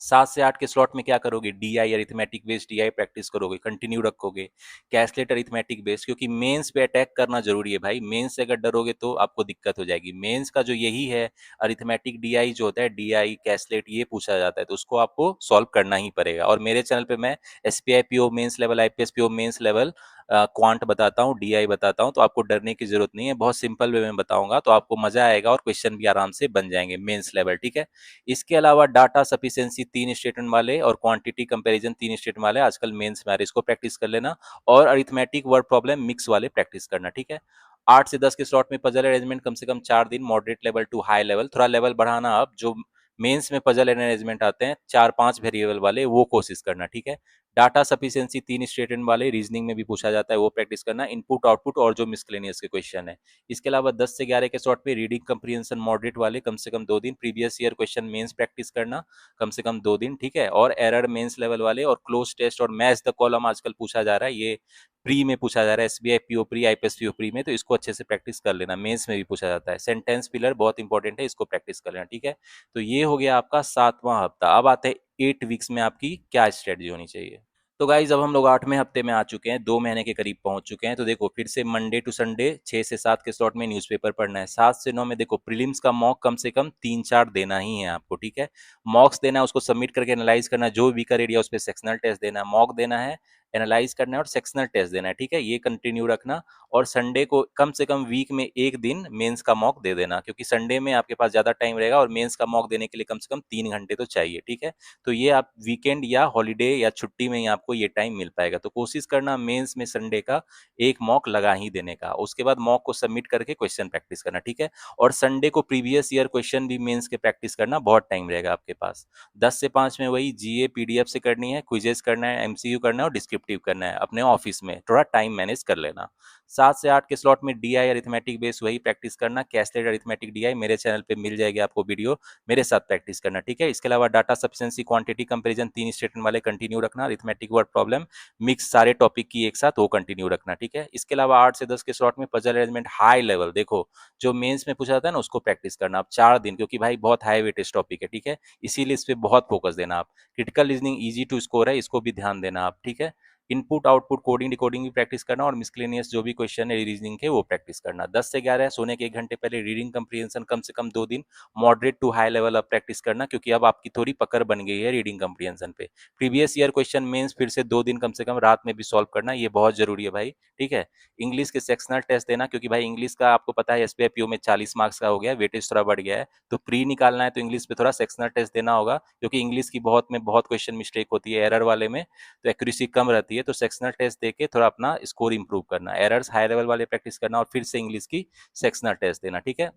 7 से 8 के स्लॉट में क्या करोगे, DI arithmetic based DI practice करोगे, कंटिन्यू रखोगे। कैसलेट अरिथमेटिक बेस्ड, क्योंकि मेंस पे अटैक करना जरूरी है भाई, मेंस से अगर डरोगे तो आपको दिक्कत हो जाएगी। मेंस का जो यही है, अरिथमेटिक डीआई जो होता है, डीआई कैसलेट ये पूछा जाता है, तो उसको आपको सॉल्व करना ही पड़ेगा। और मेरे चैनल पे मैं SBI PO mains level, IPS PO mains level, quant बताता हूँ, डीआई बताता हूँ, तो आपको डरने की जरूरत नहीं है। बहुत सिंपल वे में बताऊंगा, तो आपको मजा आएगा और क्वेश्चन भी आराम से बन जाएंगे मेंस लेवल, ठीक है। इसके अलावा डाटा सफिशिएंसी 3 स्टेटमेंट वाले और क्वांटिटी कंपैरिजन 3 स्टेटमेंट वाले आजकल मेंस में आ रहे हैं, इसको प्रैक्टिस कर लेना। और अरिथमेटिक वर्ड प्रॉब्लम मिक्स वाले प्रैक्टिस करना, ठीक है। 8 से 10 के स्लॉट में पजल अरेंजमेंट कम से कम 4 दिन, moderate level to high level, थोड़ा लेवल बढ़ाना। अब जो मेंस में पजल अरेंजमेंट आते हैं 4-5 वेरिएबल वाले, वो कोशिश करना, ठीक है। डाटा सफिशिएंसी 3 स्टेटमेंट वाले रीजनिंग में भी पूछा जाता है, वो प्रैक्टिस करना। इनपुट आउटपुट और जो मिसलेनियस के क्वेश्चन है। इसके अलावा 10 से 11 के स्लॉट पे रीडिंग कंप्रीहेंशन मॉडरेट वाले कम से कम 2 दिन, previous year question mains practice करना कम से कम 2 दिन, ठीक है। और एरर मेंस लेवल वाले और क्लोज टेस्ट और मैच द कॉलम आजकल पूछा जा रहा है, ये प्री में पूछा जा रहा है, SBI PO pre, IPS PO pre में, तो इसको अच्छे से प्रैक्टिस कर लेना। मेंस में भी पूछा जाता है। सेंटेंस पिलर बहुत इंपॉर्टेंट है, इसको प्रैक्टिस कर लेना, ठीक है। तो ये हो गया आपका 7वां हफ्ता। अब आते हैं 8 वीक्स में आपकी क्या स्ट्रेटजी होनी चाहिए। तो गाइज अब हम लोग 8वें हफ्ते में आ चुके हैं, 2 महीने के करीब पहुंच चुके हैं। तो देखो फिर से मंडे टू संडे 6 से 7 के स्लॉट में न्यूज़पेपर पढ़ना है। 7 से 9 में देखो प्रीलिम्स का मॉक कम से कम 3-4 देना ही है आपको, ठीक है। मॉक्स देना है, उसको सबमिट करके एनालाइज करना है, जो वीकर एरिया उस पर सेक्शनल टेस्ट देना है। मॉक देना है, एनालाइज करना है और सेक्शनल टेस्ट देना है, ठीक है। ये कंटिन्यू रखना। और संडे को कम से कम वीक में 1 दिन मेंस का मॉक दे देना, क्योंकि संडे में आपके पास ज्यादा टाइम रहेगा और मेंस का मॉक देने के लिए कम से कम 3 घंटे तो चाहिए, ठीक है। तो ये आप वीकेंड या हॉलीडे या छुट्टी में ही आपको ये टाइम मिल पाएगा। तो कोशिश करना मेंस में संडे का एक मॉक लगा ही देने का। उसके बाद मॉक को सबमिट करके क्वेश्चन प्रैक्टिस करना, ठीक है। और संडे को प्रीवियस ईयर क्वेश्चन भी मेंस के प्रैक्टिस करना, बहुत टाइम रहेगा आपके पास। 10 से 5 में वही जीए पीडीएफ से करनी है, क्विजेस करना है, एमसीयू करना है और डिस्क्रिप्टिव करना है। अपने ऑफिस में थोड़ा टाइम मैनेज कर लेना। 7 से 8 के स्लॉट में डीआई अरिथमेटिक बेस वही प्रैक्टिस करना। कैसलेट अरिथमेटिक डीआई मेरे चैनल पे मिल जाएगी आपको वीडियो, मेरे साथ प्रैक्टिस करना, ठीक है। इसके अलावा data sufficiency quantity comparison 3 statement वाले कंटिन्यू रखना। अरिथमेटिक वर्ड प्रॉब्लम मिक्स सारे टॉपिक की एक साथ, वो कंटिन्यू रखना, ठीक है। इसके अलावा 8 से 10 के स्लॉट में पजल अरेंजमेंट हाई लेवल, देखो जो मेंस में पूछा जाता है ना उसको प्रैक्टिस करना आप 4 दिन, क्योंकि भाई बहुत हाई वेटेज टॉपिक है, ठीक है। इसीलिए इस पर बहुत फोकस देना आप। Critical reasoning easy to score है, इसको भी ध्यान देना आप, ठीक है। इनपुट आउटपुट कोडिंग डिकोडिंग भी प्रैक्टिस करना और मिसलेनियस जो भी क्वेश्चन है रीजनिंग के वो प्रैक्टिस करना। 10 से 11 सोने के 1 घंटे पहले रीडिंग कंप्रीहेंशन कम से कम 2 दिन, मॉडरेट टू हाई लेवल अब प्रैक्टिस करना, क्योंकि अब आपकी थोड़ी पकड़ बन गई है रीडिंग कंप्रीहेंशन पे। प्रीवियस ईयर क्वेश्चन मेंस फिर से 2 दिन कम से कम रात में भी सॉल्व करना, ये बहुत जरूरी है भाई, ठीक है। इंग्लिश के सेक्शनल टेस्ट देना, क्योंकि भाई इंग्लिश का आपको पता है एसबीआई पीओ में 40 मार्क्स का हो गया, वेटेज थोड़ा बढ़ गया है। तो प्री निकालना है तो इंग्लिश पे थोड़ा सेक्शनल टेस्ट देना होगा, क्योंकि इंग्लिश की बहुत क्वेश्चन मिस्टेक होती है एरर वाले में, तो एक्यूरेसी कम रहती है। तो सेक्शनल टेस्ट देके थोड़ा अपना स्कोर इंप्रूव करना, एरर्स हाई लेवल वाले प्रैक्टिस करना और फिर से इंग्लिश की सेक्शनल टेस्ट देना, ठीक है।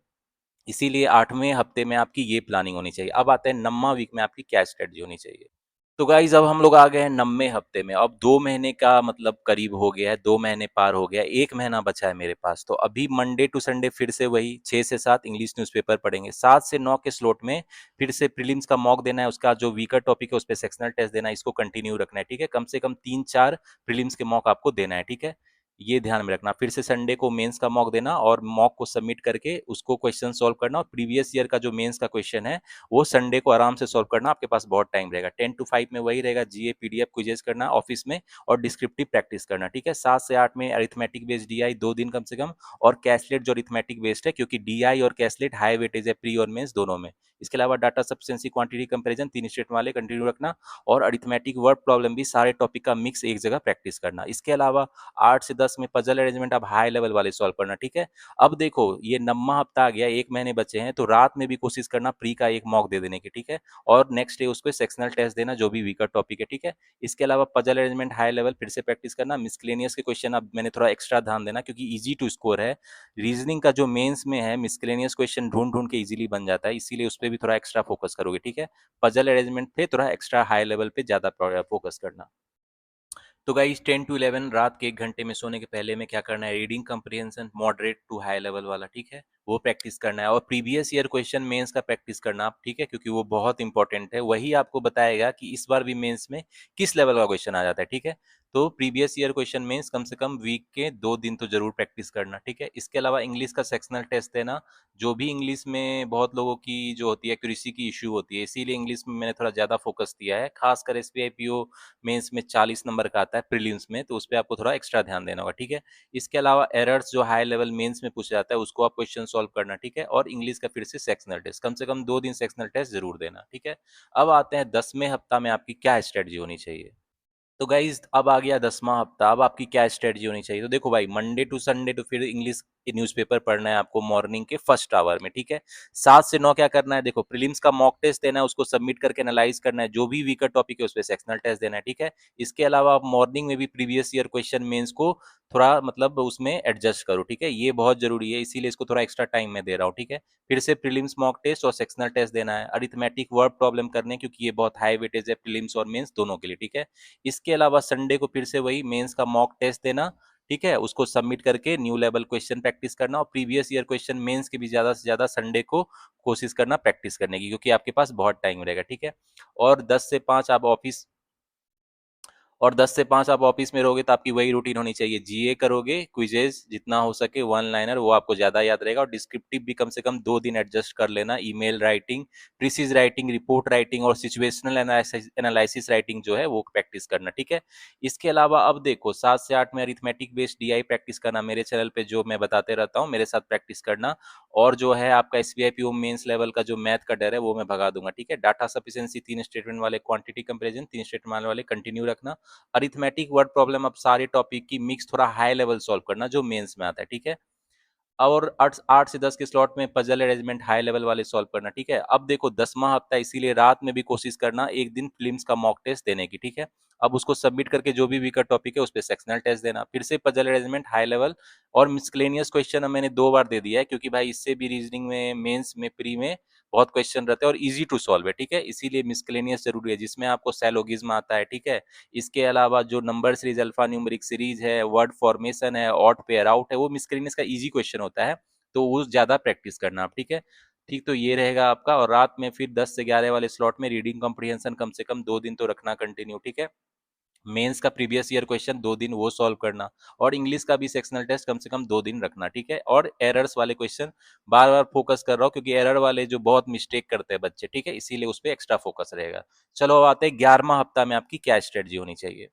इसीलिए 8वें हफ्ते में आपकी ये प्लानिंग होनी चाहिए। अब आते हैं 9वां वीक में आपकी क्या स्ट्रेटजी होनी चाहिए। तो गाइज अब हम लोग आ गए हैं 90वें हफ्ते में। अब 2 महीने का मतलब करीब हो गया है, 2 महीने पार हो गया, 1 महीना बचा है मेरे पास। तो अभी मंडे टू संडे फिर से वही 6 से 7 इंग्लिश न्यूज़पेपर पढ़ेंगे। 7 से 9 के स्लॉट में फिर से प्रीलिम्स का मॉक देना है, उसका जो वीकर टॉपिक है उस पर सेक्शनल टेस्ट देना है, इसको कंटिन्यू रखना है, ठीक है। कम से कम 3-4 प्रीलिम्स के मॉक आपको देना है, ठीक है। ये ध्यान में रखना। फिर से संडे को मेंस का मॉक देना और मॉक को सबमिट करके उसको क्वेश्चन सॉल्व करना। और प्रीवियस ईयर का जो मेंस का क्वेश्चन है वो संडे को आराम से सॉल्व करना, आपके पास बहुत टाइम रहेगा। 10 to 5 में वही रहेगा, जीए पीडीएफ क्विजेस करना ऑफिस में और डिस्क्रिप्टिव प्रैक्टिस करना, ठीक है। 7 से 8 में अरिथमेटिक बेस्ड डीआई 2 दिन कम से कम, और कैसलेट जो अरिथमेटिक बेस्ड है, क्योंकि डीआई और कैसलेट हाई वेटेज है प्री और मेंस दोनों में। इसके अलावा data sufficiency quantity comparison 3 state वाले कंटिन्यू रखना। और अरिथमेटिक वर्ड प्रॉब्लम भी सारे टॉपिक का मिक्स एक जगह प्रैक्टिस करना। इसके अलावा 8 से 10 10 में पजल अरेंजमेंट आप हाई लेवल वाले सॉल्व करना, ठीक है। अब देखो ये 9वां हफ्ता आ गया, 1 महीने बचे हैं, तो रात में भी कोशिश करना प्री का एक मॉक दे देने की, ठीक है। और नेक्स्ट डे उसको सेक्शनल टेस्ट देना जो भी वीकर टॉपिक है, ठीक है। इसके अलावा पजल अरेंजमेंट हाई लेवल फिर से प्रैक्टिस करना, मिसलेनियस के क्वेश्चन अब मैंने थोड़ा एक्स्ट्रा ध्यान देना क्योंकि इजी टू स्कोर है। रीजनिंग का जो मेंस में है मिसलेनियस क्वेश्चन ढूंढ ढूंढ के इजीली बन जाता है, इसीलिए उस पर भी थोड़ा एक्स्ट्रा फोकस करोगे, ठीक है। पजल अरेंजमेंट पे थोड़ा एक्स्ट्रा हाई लेवल पे ज्यादा फोकस करना। तो गाइस 10 टू 11 रात के 1 घंटे में सोने के पहले में क्या करना है, reading comprehension moderate to high level वाला, ठीक है, वो प्रैक्टिस करना है। और प्रीवियस ईयर क्वेश्चन मेंस का प्रैक्टिस करना आप, ठीक है, क्योंकि वो बहुत इंपॉर्टेंट है, वही आपको बताएगा कि इस बार भी मेंस में किस लेवल का क्वेश्चन आ जाता है, ठीक है। तो प्रीवियस ईयर क्वेश्चन मेंस कम से कम वीक के 2 दिन तो जरूर प्रैक्टिस करना, ठीक है। इसके अलावा इंग्लिश का सेक्शनल टेस्ट देना, जो भी इंग्लिश में बहुत लोगों की जो होती है एक्यूरेसी की इशू होती है, इसीलिए इंग्लिश में मैंने थोड़ा ज्यादा फोकस दिया है, खासकर एसबीआई पीओ मेंस में 40 नंबर का आता है प्रीलिम्स में, तो उस पर आपको थोड़ा एक्स्ट्रा ध्यान देना होगा, ठीक है। इसके अलावा एरर्स जो हाई लेवल मेंस में पूछा जाता है उसको आप क्वेश्चन सॉल्व करना, ठीक है। और इंग्लिश का फिर से सेक्शनल टेस्ट, कम से कम 2 दिन सेक्शनल टेस्ट जरूर देना, ठीक है। अब आते हैं 10वें हफ्ता में आपकी क्या स्ट्रेटजी होनी चाहिए। तो गाइज अब आ गया 10वां हफ्ता, अब आपकी क्या स्ट्रेटजी होनी चाहिए। तो देखो भाई, मंडे टू संडे तो फिर इंग्लिश न्यूज़पेपर पढ़ना है आपको मॉर्निंग के फर्स्ट आवर में, ठीक है। 7 से 9 क्या करना है, देखो प्रीलिम्स का मॉक टेस्ट देना है, उसको सबमिट करके एनालाइज करना है, जो भी वीकर टॉपिक है उस पर सेक्शनल टेस्ट देना है, ठीक है। इसके अलावा आप मॉर्निंग में भी प्रीवियस ईयर क्वेश्चन मेंस को थोड़ा मतलब उसमें एडजस्ट करो, ठीक है, ये बहुत जरूरी है, इसीलिए इसको थोड़ा एक्स्ट्रा टाइम में दे रहा हूँ, ठीक है। फिर से प्रीलिम्स मॉक टेस्ट और सेक्शनल टेस्ट देना है, अरिथमेटिक वर्ड प्रॉब्लम करने, क्योंकि ये बहुत हाई वेटेज है प्रीलिम्स और मेंस दोनों के लिए, ठीक है। इसके अलावा संडे को फिर से वही मेंस का मॉक टेस्ट देना, ठीक है, उसको सबमिट करके न्यू लेवल क्वेश्चन प्रैक्टिस करना, और प्रीवियस ईयर क्वेश्चन मेंस के भी ज्यादा से ज्यादा संडे को कोशिश करना प्रैक्टिस करने की, क्योंकि आपके पास बहुत टाइम रहेगा, ठीक है। और 10 से 5 आप ऑफिस और 10 से 5 आप ऑफिस में रहोगे तो आपकी वही रूटीन होनी चाहिए, जीए करोगे, क्विजेज जितना हो सके, वन लाइनर वो आपको ज्यादा याद रहेगा, और डिस्क्रिप्टिव भी कम से कम 2 दिन एडजस्ट कर लेना, email writing, precis writing, report writing और सिचुएशनल एनालिसिस राइटिंग जो है वो प्रैक्टिस करना, ठीक है। इसके अलावा अब देखो 7 से 8 में अरिथमेटिक बेस्ड डीआई प्रैक्टिस करना, मेरे चैनल पे जो मैं बताते रहता हूँ मेरे साथ प्रैक्टिस करना। और जो है आपका एसबीआई पीओ मेंस लेवल का जो मैथ का डर है वो मैं भगा दूंगा, ठीक है। डाटा सफिशिएंसी 3 स्टेटमेंट वाले, क्वांटिटी कंपैरिजन 3 स्टेटमेंट वाले कंटिन्यू रखना, अरिथमेटिक वर्ड प्रॉब्लम अब सारे टॉपिक की मिक्स थोड़ा हाई लेवल सॉल्व करना जो मेंस में आता है, ठीक है। और 8 से 10 के स्लॉट में पजल अरेंजमेंट हाई लेवल वाले सॉल्व करना, ठीक है। अब देखो 10वां हफ्ता, इसीलिए रात में भी कोशिश करना एक दिन फिल्म्स का मॉक टेस्ट देने की, ठीक है। अब उसको सबमिट करके जो भी वीकर टॉपिक है उस पर सेक्शनल टेस्ट देना, फिर से पजल अरेंजमेंट हाई लेवल और मिसक्लेनियस क्वेश्चन मैंने 2 बार दे दिया है, क्योंकि भाई इससे भी रीजनिंग में मेंस में प्री में बहुत क्वेश्चन रहते हैं और इजी टू सॉल्व है, ठीक है, इसीलिए मिसक्लेनियस जरूरी है जिसमें आपको सैलोगिज्म आता है, ठीक है। इसके अलावा जो number series, alpha numeric series है, वर्ड फॉर्मेशन है, ऑट पेयर आउट है, वो मिसक्लेनियस का इजी क्वेश्चन होता है, तो वो ज्यादा प्रैक्टिस करना आप, ठीक है। ठीक, तो ये रहेगा आपका। और रात में फिर 10 से 11 वाले स्लॉट में रीडिंग कॉम्प्रिहेंशन कम से कम 2 दिन तो रखना कंटिन्यू, ठीक है। मेंस का प्रीवियस ईयर क्वेश्चन 2 दिन वो सॉल्व करना, और इंग्लिश का भी सेक्शनल टेस्ट कम से कम 2 दिन रखना, ठीक है। और एरर्स वाले क्वेश्चन बार बार फोकस कर रहा हूँ, क्योंकि एरर वाले जो बहुत मिस्टेक करते हैं बच्चे, ठीक है, इसीलिए उस पर एक्स्ट्रा फोकस रहेगा। चलो अब आते हैं 11वां हफ्ता में आपकी क्या स्ट्रेटजी होनी चाहिए।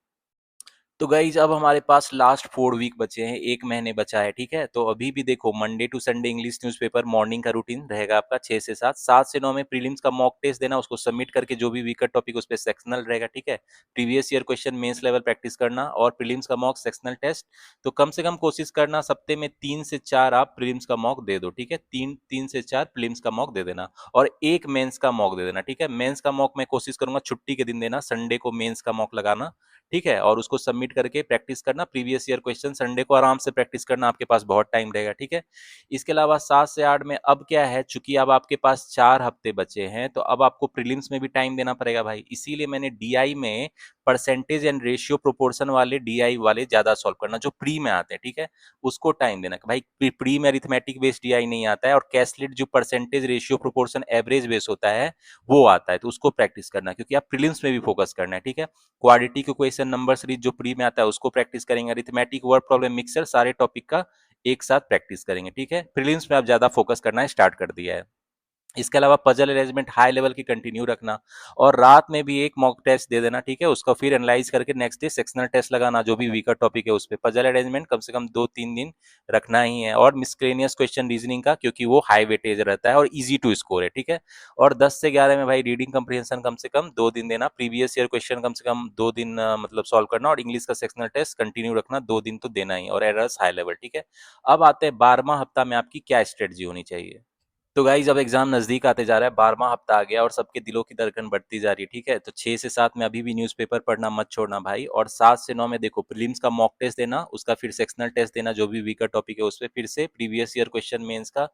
तो गाइज अब हमारे पास लास्ट 4 वीक बचे हैं, 1 महीने बचा है, ठीक है। तो अभी भी देखो Monday to Sunday English newspaper morning का रूटीन रहेगा आपका 6 से 7, 7 से 9 में प्रीलिम्स का मॉक टेस्ट देना, उसको सबमिट करके जो भी वीकर टॉपिक उस पर सेक्शनल रहेगा, ठीक है। Previous year question mains level practice करना और प्रीलिम्स का मॉक सेक्शनल टेस्ट। तो कम से कम कोशिश करना सप्ते में 3 से 4 आप प्रीलिम्स का मॉक दे दो, ठीक है, 3 से 4 प्रीलिम्स का मॉक दे देना, और एक मेंस का मॉक दे देना, ठीक है। मेंस का मॉक मैं कोशिश करूंगा छुट्टी के दिन देना, संडे को मेंस का मॉक लगाना, ठीक है, और उसको सबमिट करके प्रैक्टिस करना, प्रीवियस ईयर क्वेश्चन संडे को आराम से प्रैक्टिस करना, आपके पास बहुत टाइम रहेगा, ठीक है। इसके अलावा 7 से 8 में अब क्या है, चूंकि अब आपके पास 4 हफ्ते बचे हैं, तो अब आपको प्रीलिम्स में भी टाइम देना पड़ेगा भाई, इसीलिए मैंने डीआई में परसेंटेज एंड रेशियो प्रोपोर्शन वाले डीआई वाले ज्यादा सॉल्व करना, जो प्री में आते हैं, ठीक है, उसको टाइम देना भाई। प्री में अरिथमेटिक बेस्ड डीआई नहीं आता है, और कैसलिट जो percentage ratio proportion average base होता है वो आता है, तो उसको प्रैक्टिस करना, क्योंकि आप प्रीलिम्स में भी फोकस करना है, ठीक है। क्वाड्रेटिक इक्वेशन नंबर सीरीज जो प्री में आता है उसको प्रैक्टिस करेंगे, अरिथमेटिक वर्ड प्रॉब्लम मिक्सर सारे टॉपिक का एक साथ प्रैक्टिस करेंगे, ठीक है। प्रीलिम्स में आप ज्यादा फोकस करना स्टार्ट कर दिया है। इसके अलावा पजल अरेंजमेंट हाई लेवल की कंटिन्यू रखना, और रात में भी एक मॉक टेस्ट दे देना, ठीक है, उसको फिर एनालाइज करके नेक्स्ट डे सेक्शनल टेस्ट लगाना जो भी वीकर टॉपिक है उस पे। पजल अरेंजमेंट कम से कम 2-3 दिन रखना ही है, और मिसक्लेनियस क्वेश्चन रीजनिंग का, क्योंकि वो हाई वेटेज रहता है और इजी टू स्कोर है, ठीक है। और 10 से 11 में भाई रीडिंग कंप्रीहेंशन कम से कम 2 दिन देना, प्रीवियस ईयर क्वेश्चन कम से कम 2 दिन मतलब सॉल्व करना, और इंग्लिश का सेक्शनल टेस्ट कंटिन्यू रखना 2 दिन तो देना ही, और एरर्स हाई लेवल, ठीक है। अब आते हैं 12वां हफ्ता में आपकी क्या स्ट्रेटजी होनी चाहिए। तो गाइज अब एग्जाम नजदीक आते जा रहा है, 12वां हफ्ता आ गया और सबके दिलों की धड़कन बढ़ती जा रही है, ठीक है। तो 6 से 7 में अभी भी न्यूज़पेपर पढ़ना मत छोड़ना भाई, और 7 से 9 में देखो प्रीलिम्स का मॉक टेस्ट देना, उसका फिर सेक्शनल टेस्ट देना, जो भी वीकर टॉपिक है उस पर, फिर से प्रीवियस ईयर क्वेश्चन मेंस का,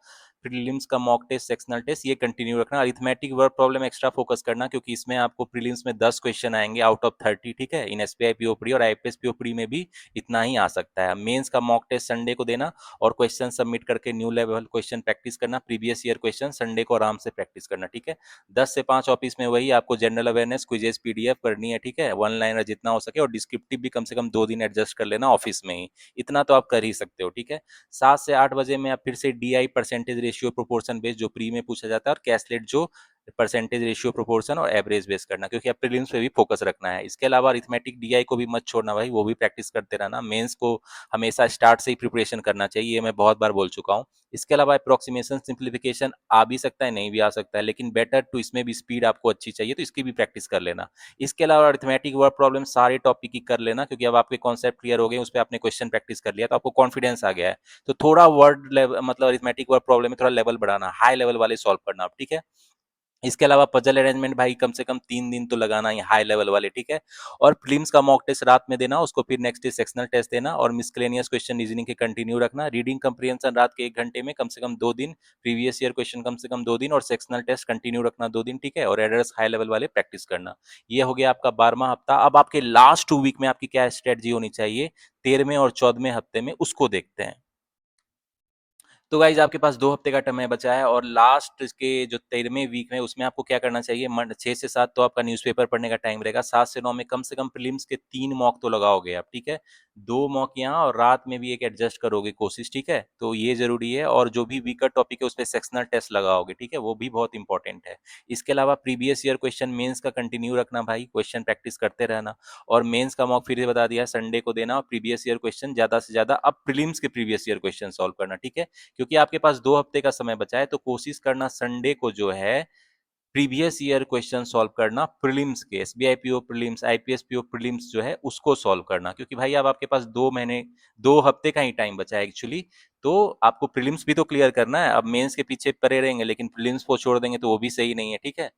प्रीलिम्स का मॉक टेस्ट, सेक्शनल टेस्ट, ये कंटिन्यू रखना। Arithmetic word problem extra focus करना, क्योंकि इसमें आपको प्रीलिम्स में 10 क्वेश्चन आएंगे आउट ऑफ 30, ठीक है। इन एसबीआई पीओपी और आईपीएस पीओपी में भी इतना ही आ सकता है। मेंस का मॉक टेस्ट संडे को देना, और क्वेश्चन सबमिट करके न्यू लेवल क्वेश्चन प्रैक्टिस करना, प्रीवियस ईयर क्वेश्चन संडे को आराम से प्रैक्टिस करना, ठीक है। 10 से 5 ऑफिस में वही आपको जनरल अवेयरनेस क्विजेस पीडीएफ करनी है, ठीक है, वन लाइनर जितना हो सके, और डिस्क्रिप्टिव भी कम से कम 2 दिन एडजस्ट कर लेना ऑफिस में ही, इतना तो आप कर ही सकते हो, ठीक है। 7 से 8 बजे में आप फिर से DI percentage ratio proportion based जो प्री में पूछा जाता है, और कैसलेट जो परसेंटेज रेशियो प्रोपोर्शन और एवरेज बेस करना, क्योंकि अब प्रीलिम्स पे भी फोकस रखना है। इसके अलावा अरिथमेटिक डीआई को भी मत छोड़ना भाई, वो भी प्रैक्टिस करते रहना। मेंस को हमेशा स्टार्ट से ही प्रिपरेशन करना चाहिए, ये मैं बहुत बार बोल चुका हूँ। इसके अलावा अप्रोक्सीमेशन सिंप्लीफिकेशन आ भी सकता है, नहीं भी आ सकता है, लेकिन बेटर टू इसमें भी स्पीड आपको अच्छी चाहिए, तो इसकी भी प्रैक्टिस कर लेना। इसके अलावा अरिथमेटिक वर्ड प्रॉब्लम सारे टॉपिक की कर लेना, क्योंकि अब आपके कॉन्सेप्ट क्लियर हो गए, उस पर आपने क्वेश्चन प्रैक्टिस कर लिया तो आपको कॉन्फिडेंस आ गया है। तो थोड़ा वर्ड लेवल मतलब अरिथमेटिक वर्ड प्रॉब्लम में थोड़ा लेवल बढ़ाना, हाई लेवल वाले सॉल्व करना आप, ठीक है। इसके अलावा पजल अरेंजमेंट भाई कम से कम 3 दिन तो लगाना ही, हाई लेवल वाले, ठीक है। और प्रीलिम्स का मॉक टेस्ट रात में देना, उसको फिर नेक्स्ट डे सेक्शनल टेस्ट देना, और मिसक्लेनियस क्वेश्चन रीजनिंग के कंटिन्यू रखना। रीडिंग कंप्रीहेंशन रात के 1 घंटे में कम से कम 2 दिन, प्रीवियस ईयर क्वेश्चन कम से कम 2 दिन, और सेक्शनल टेस्ट कंटिन्यू रखना 2 दिन, ठीक है। और एरर्स हाई लेवल वाले प्रैक्टिस करना। ये हो गया आपका 12वां हफ्ता। अब आपके लास्ट 2 वीक में आपकी क्या स्ट्रेटजी होनी चाहिए 13वें और 14वें हफ्ते में, उसको देखते हैं। तो गाइज आपके पास 2 हफ्ते का समय बचा है, और लास्ट के जो 13वें वीक में उसमें आपको क्या करना चाहिए। 6 से 7 तो आपका न्यूज़पेपर पढ़ने का टाइम रहेगा, 7 से 9 में कम से कम प्रीलिम्स के 3 मॉक तो लगाओगे आप, ठीक है। 2 मॉक यहाँ, और रात में भी एक एडजस्ट करोगे कोशिश, ठीक है। तो ये जरूरी है, और जो भी वीकर टॉपिक है उस पर सेक्शनल टेस्ट लगाओगे, ठीक है, वो भी बहुत इंपॉर्टेंट है। इसके अलावा प्रीवियस ईयर क्वेश्चन मेंस का कंटिन्यू रखना भाई, क्वेश्चन प्रैक्टिस करते रहना। और मेंस का मॉक फिर से बता दिया, संडे को देना, और प्रीवियस ईयर क्वेश्चन ज्यादा से ज्यादा अब प्रीलिम्स के प्रीवियस ईयर क्वेश्चन सॉल्व करना, ठीक है। क्योंकि आपके पास 2 हफ्ते का समय बचा है, तो कोशिश करना संडे को जो है प्रीवियस ईयर क्वेश्चन सॉल्व करना, प्रीलिम्स के, SBI PO prelims, IPS PO prelims जो है उसको सॉल्व करना, क्योंकि भाई अब आपके पास 2 महीने, 2 हफ्ते का ही टाइम बचा है एक्चुअली। तो आपको प्रीलिम्स भी तो क्लियर करना है, अब मेंस के पीछे पड़े रहेंगे लेकिन प्रीलिम्स को छोड़ देंगे तो वो भी सही नहीं है, ठीक है।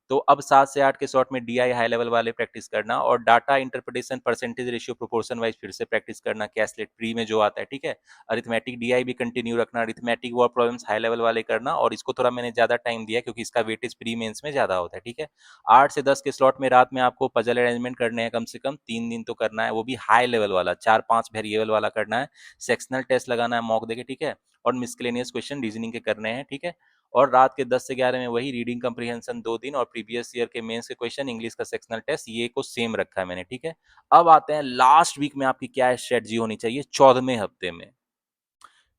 तो अब 7 से 8 के शॉर्ट में डीआई हाई लेवल वाले प्रैक्टिस करना, और data interpretation percentage ratio proportion wise फिर से प्रैक्टिस करना, कैसलेट प्री में जो आता है, ठीक है। अरिथमेटिक डीआई भी कंटिन्यू रखना, arithmetic word problems high level वाले करना, और इसको थोड़ा मैंने ज्यादा टाइम दिया क्योंकि इसका वेटेज प्री मेंस में ज्यादा होता है, ठीक है। 8 से 10 के स्लॉट में रात में आपको पजल अरेंजमेंट करने हैं, कम से कम 3 दिन तो करना है, वो भी हाई लेवल वाला, 4-5 वेरिएबल वाला करना है। सेक्शनल टेस्ट लगाना है मॉक देके, ठीक है। और मिसक्लेनियस क्वेश्चन रीजनिंग के करने हैं, ठीक है। और रात के 10 से 11 में वही रीडिंग कंप्रीहेंशन 2 दिन, और प्रीवियस ईयर के मेंस के क्वेश्चन, इंग्लिश का सेक्शनल टेस्ट, ये को सेम रखा है मैंने, ठीक है। अब आते हैं लास्ट वीक में आपकी क्या स्ट्रेटजी होनी चाहिए 14वें हफ्ते में।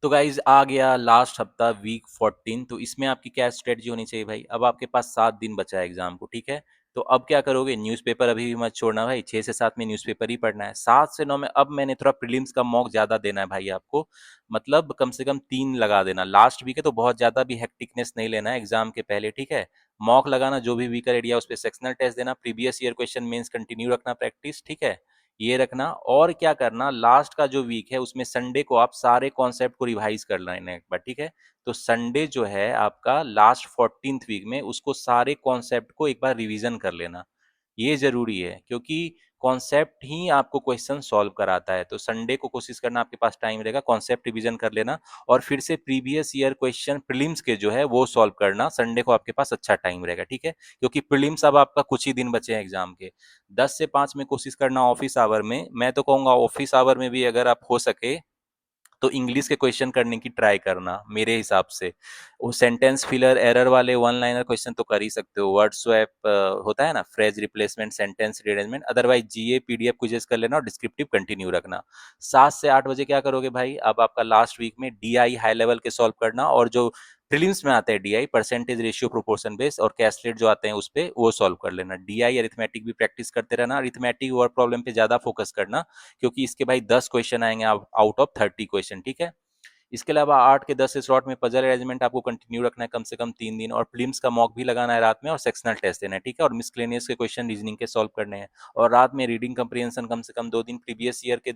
तो गाइज आ गया लास्ट हफ्ता, वीक 14, तो इसमें आपकी क्या स्ट्रेटजी होनी चाहिए भाई। अब आपके पास 7 दिन बचा है एग्जाम को, ठीक है। तो अब क्या करोगे, न्यूज़पेपर अभी भी मत छोड़ना भाई, 6 से 7 में न्यूज़पेपर ही पढ़ना है। 7 से 9 में अब मैंने थोड़ा प्रीलिम्स का मॉक ज्यादा देना है भाई आपको, मतलब कम से कम 3 लगा देना। लास्ट वीक है तो बहुत ज्यादा भी हेक्टिकनेस नहीं लेना है एग्जाम के पहले, ठीक है। मॉक लगाना, जो भी वीकर एरिया उस पर सेक्शनल टेस्ट देना, previous year question mains continue रखना प्रैक्टिस, ठीक है। ये रखना, और क्या करना, लास्ट का जो वीक है उसमें संडे को आप सारे कॉन्सेप्ट को रिवाइज कर लेना एक बार, ठीक है। तो संडे जो है आपका लास्ट 14th वीक में, उसको सारे कॉन्सेप्ट को एक बार रिवीजन कर लेना। ये जरूरी है, क्योंकि कॉन्सेप्ट ही आपको क्वेश्चन सॉल्व कराता है। तो संडे को कोशिश करना, आपके पास टाइम रहेगा, कॉन्सेप्ट रिवीजन कर लेना, और फिर से प्रीवियस ईयर क्वेश्चन प्रीलिम्स के जो है वो सॉल्व करना। संडे को आपके पास अच्छा टाइम रहेगा, ठीक है, क्योंकि प्रीलिम्स अब आपका कुछ ही दिन बचे हैं एग्जाम के। 10 से 5 में कोशिश करना ऑफिस आवर में, मैं तो कहूंगा ऑफिस आवर में भी अगर आप हो सके तो इंग्लिश के क्वेश्चन करने की ट्राई करना मेरे हिसाब से। वो सेंटेंस फिलर एरर वाले वन लाइनर क्वेश्चन तो कर ही सकते हो, वर्ड स्वैप होता है ना, phrase replacement, sentence rearrangement, otherwise GA PDF quizzes कर लेना, और डिस्क्रिप्टिव कंटिन्यू रखना। 7 से 8 बजे क्या करोगे भाई, अब आपका लास्ट वीक में डीआई हाई लेवल के सॉल्व करना, और जो प्रीलिम्स में आता है DI, percentage ratio proportion base, और कैसलेट जो आते हैं उस पे वो सॉल्व कर लेना। डीआई अरिथमेटिक भी प्रैक्टिस करते रहना, अरिथमेटिक वर्ड प्रॉब्लम पे ज्यादा फोकस करना, क्योंकि इसके भाई 10 क्वेश्चन आएंगे आउट ऑफ 30 क्वेश्चन, ठीक है। इसके अलावा 8 के 10 स्लॉट में पजल अरेंजमेंट आपको कंटिन्यू रखना है कम से कम 3 दिन, और प्रीलिम्स का मॉक भी लगाना है रात में, और सेक्शनल टेस्ट देना है, ठीक है। और मिसलेनियस के क्वेश्चन रीजनिंग के सॉल्व करने हैं, और रात में रीडिंग कंप्रीहेंशन कम से कम 2 दिन, प्रीवियस ईयर के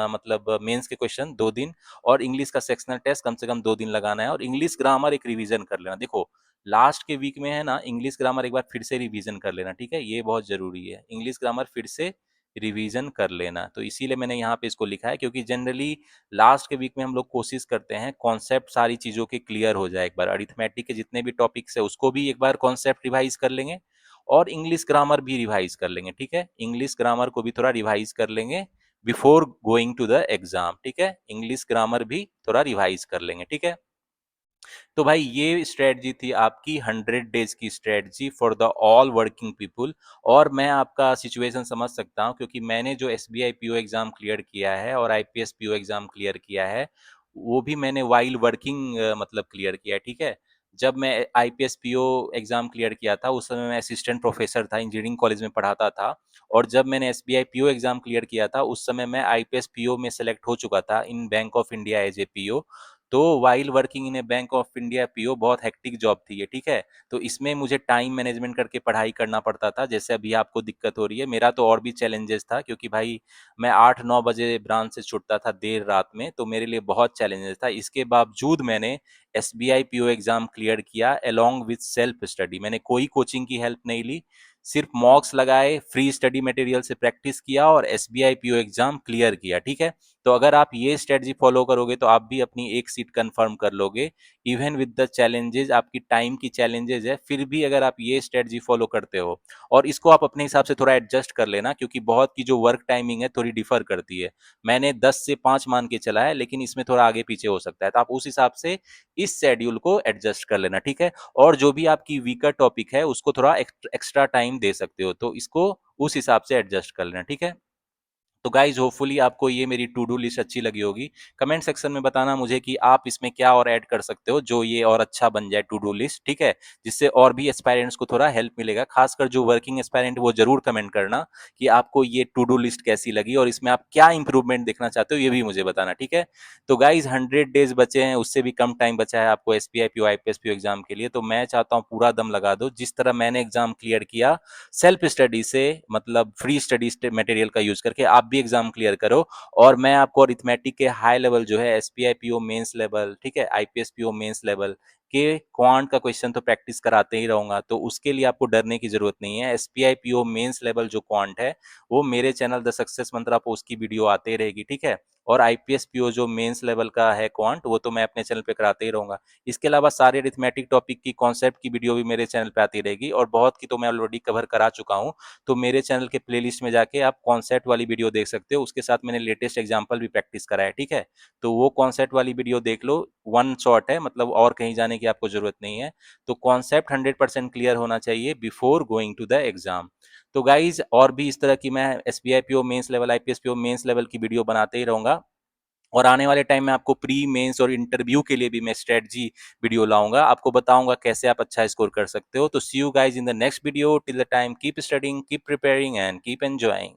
मतलब मेंस के क्वेश्चन 2 दिन, और इंग्लिश का सेक्शनल टेस्ट कम से कम 2 दिन लगाना है, और इंग्लिश ग्रामर एक रिवीजन कर लेना। देखो लास्ट के वीक में है ना, इंग्लिश ग्रामर एक बार फिर से रिवीजन कर लेना, ठीक है, ये बहुत जरूरी है, इंग्लिश ग्रामर फिर से रिवीजन कर लेना। तो इसीलिए मैंने यहाँ पे इसको लिखा है, क्योंकि जनरली लास्ट के वीक में हम लोग कोशिश करते हैं कॉन्सेप्ट सारी चीजों के क्लियर हो जाए, एक बार अरिथमेटिक के जितने भी टॉपिक्स है उसको भी एक बार कॉन्सेप्ट रिवाइज कर लेंगे, और इंग्लिश ग्रामर भी रिवाइज कर लेंगे, ठीक है। इंग्लिश ग्रामर को भी थोड़ा रिवाइज कर लेंगे before going to the exam, ठीक है, इंग्लिश ग्रामर भी थोड़ा रिवाइज कर लेंगे, ठीक है। तो भाई ये स्ट्रेटजी थी आपकी 100 डेज की strategy for the all working people. और मैं आपका सिचुएशन समझ सकता हूँ, क्योंकि मैंने जो एसबीआई पीओ एग्जाम क्लियर किया है और आईपीएस पीओ एग्जाम क्लियर किया है, वो भी मैंने वाइल वर्किंग मतलब क्लियर किया है, ठीक है। जब मैं आईपीएस पीओ एग्जाम क्लियर किया था उस समय मैं असिस्टेंट प्रोफेसर था, इंजीनियरिंग कॉलेज में पढ़ाता था। और जब मैंने एसबीआई पीओ एग्जाम क्लियर किया था उस समय मैं आईपीएस पीओ में सेलेक्ट हो चुका था in Bank of India as a PO. So while working in a Bank of India PO बहुत हेक्टिक जॉब थी ये, ठीक है। तो इसमें मुझे टाइम मैनेजमेंट करके पढ़ाई करना पड़ता था, जैसे अभी आपको दिक्कत हो रही है। मेरा तो और भी चैलेंजेस था, क्योंकि भाई मैं 8-9 बजे ब्रांच से छुटता था देर रात में, तो मेरे लिए बहुत चैलेंजेस था। इसके बावजूद मैंने एसबीआई पीओ एग्जाम क्लियर किया अलोंग विथ सेल्फ स्टडी। मैंने कोई कोचिंग की हेल्प नहीं ली, सिर्फ मॉक्स लगाए, फ्री स्टडी मटेरियल से प्रैक्टिस किया, और एसबीआई पीओ एग्जाम क्लियर किया, ठीक है। तो अगर आप ये स्ट्रेटजी फॉलो करोगे तो आप भी अपनी एक सीट कंफर्म कर लोगे, इवन विद द चैलेंजेस। आपकी टाइम की चैलेंजेस है, फिर भी अगर आप ये स्ट्रेटजी फॉलो करते हो, और इसको आप अपने हिसाब से थोड़ा एडजस्ट कर लेना, क्योंकि बहुत की जो वर्क टाइमिंग है थोड़ी डिफर करती है। मैंने 10 से 5 मान के चला है, लेकिन इसमें थोड़ा आगे पीछे हो सकता है, तो आप उस हिसाब से इस शेड्यूल को एडजस्ट कर लेना, ठीक है। और जो भी आपकी वीकर टॉपिक है उसको थोड़ा एक्स्ट्रा टाइम दे सकते हो, तो इसको उस हिसाब से एडजस्ट कर लेना, ठीक है। तो गाइज होपफुली आपको ये मेरी टू डू लिस्ट अच्छी लगी होगी। कमेंट सेक्शन में बताना मुझे कि आप इसमें क्या और ऐड कर सकते हो जो ये और अच्छा बन जाए टू डू लिस्ट, ठीक है, जिससे और भी एस्पायरेंट्स को थोड़ा हेल्प मिलेगा। खासकर जो वर्किंग एस्पायरेंट वो जरूर कमेंट करना कि आपको ये टू डू लिस्ट कैसी लगी, और इसमें आप क्या इंप्रूवमेंट देखना चाहते हो ये भी मुझे बताना, ठीक है। तो गाइज 100 डेज बचे हैं, उससे भी कम टाइम बचा है आपको SBI PO IPS PO exam के लिए। तो मैं चाहता हूँ पूरा दम लगा दो, जिस तरह मैंने एग्जाम क्लियर किया सेल्फ स्टडी से, मतलब फ्री स्टडी मटेरियल का यूज करके, आप भी एग्जाम क्लियर करो। और मैं आपको अरिथमेटिक के हाई लेवल जो है एसपीआई पीओ मेंस लेवल, ठीक है, आईपीएस पीओ मेंस लेवल के क्वांट का क्वेश्चन तो प्रैक्टिस कराते ही रहूंगा, तो उसके लिए आपको डरने की जरूरत नहीं है। एसपीआई पीओ मेंस लेवल जो क्वांट है वो मेरे चैनल द सक्सेस मंत्रा पर उसकी वीडियो आते रहेगी, ठीक है। और आईपीएस पीओ जो मेंस लेवल का है क्वांट, वो तो मैं अपने चैनल पे कराते ही रहूंगा। इसके अलावा सारे अरिथमेटिक टॉपिक की कॉन्सेप्ट की वीडियो भी मेरे चैनल पे आती रहेगी, और बहुत की तो मैं ऑलरेडी कवर करा चुका हूँ। तो मेरे चैनल के प्लेलिस्ट में जाके आप कॉन्सेप्ट वाली वीडियो देख सकते हो, उसके साथ मैंने लेटेस्ट एग्जांपल भी प्रैक्टिस करा है, ठीक है। तो वो कॉन्सेप्ट वाली वीडियो देख लो, वन शॉट है, मतलब और कहीं जाने की आपको जरूरत नहीं है। तो कॉन्सेप्ट 100% क्लियर होना चाहिए before going to the exam. तो गाइज और भी इस तरह की मैं SBI PO mains level IPS PO mains level की वीडियो बनाते ही रहूंगा, और आने वाले टाइम में आपको प्री मेंस और इंटरव्यू के लिए भी मैं स्ट्रेटजी वीडियो लाऊंगा, आपको बताऊंगा कैसे आप अच्छा स्कोर कर सकते हो। तो see you guys in the next video, till the time keep studying, keep preparing and keep enjoying.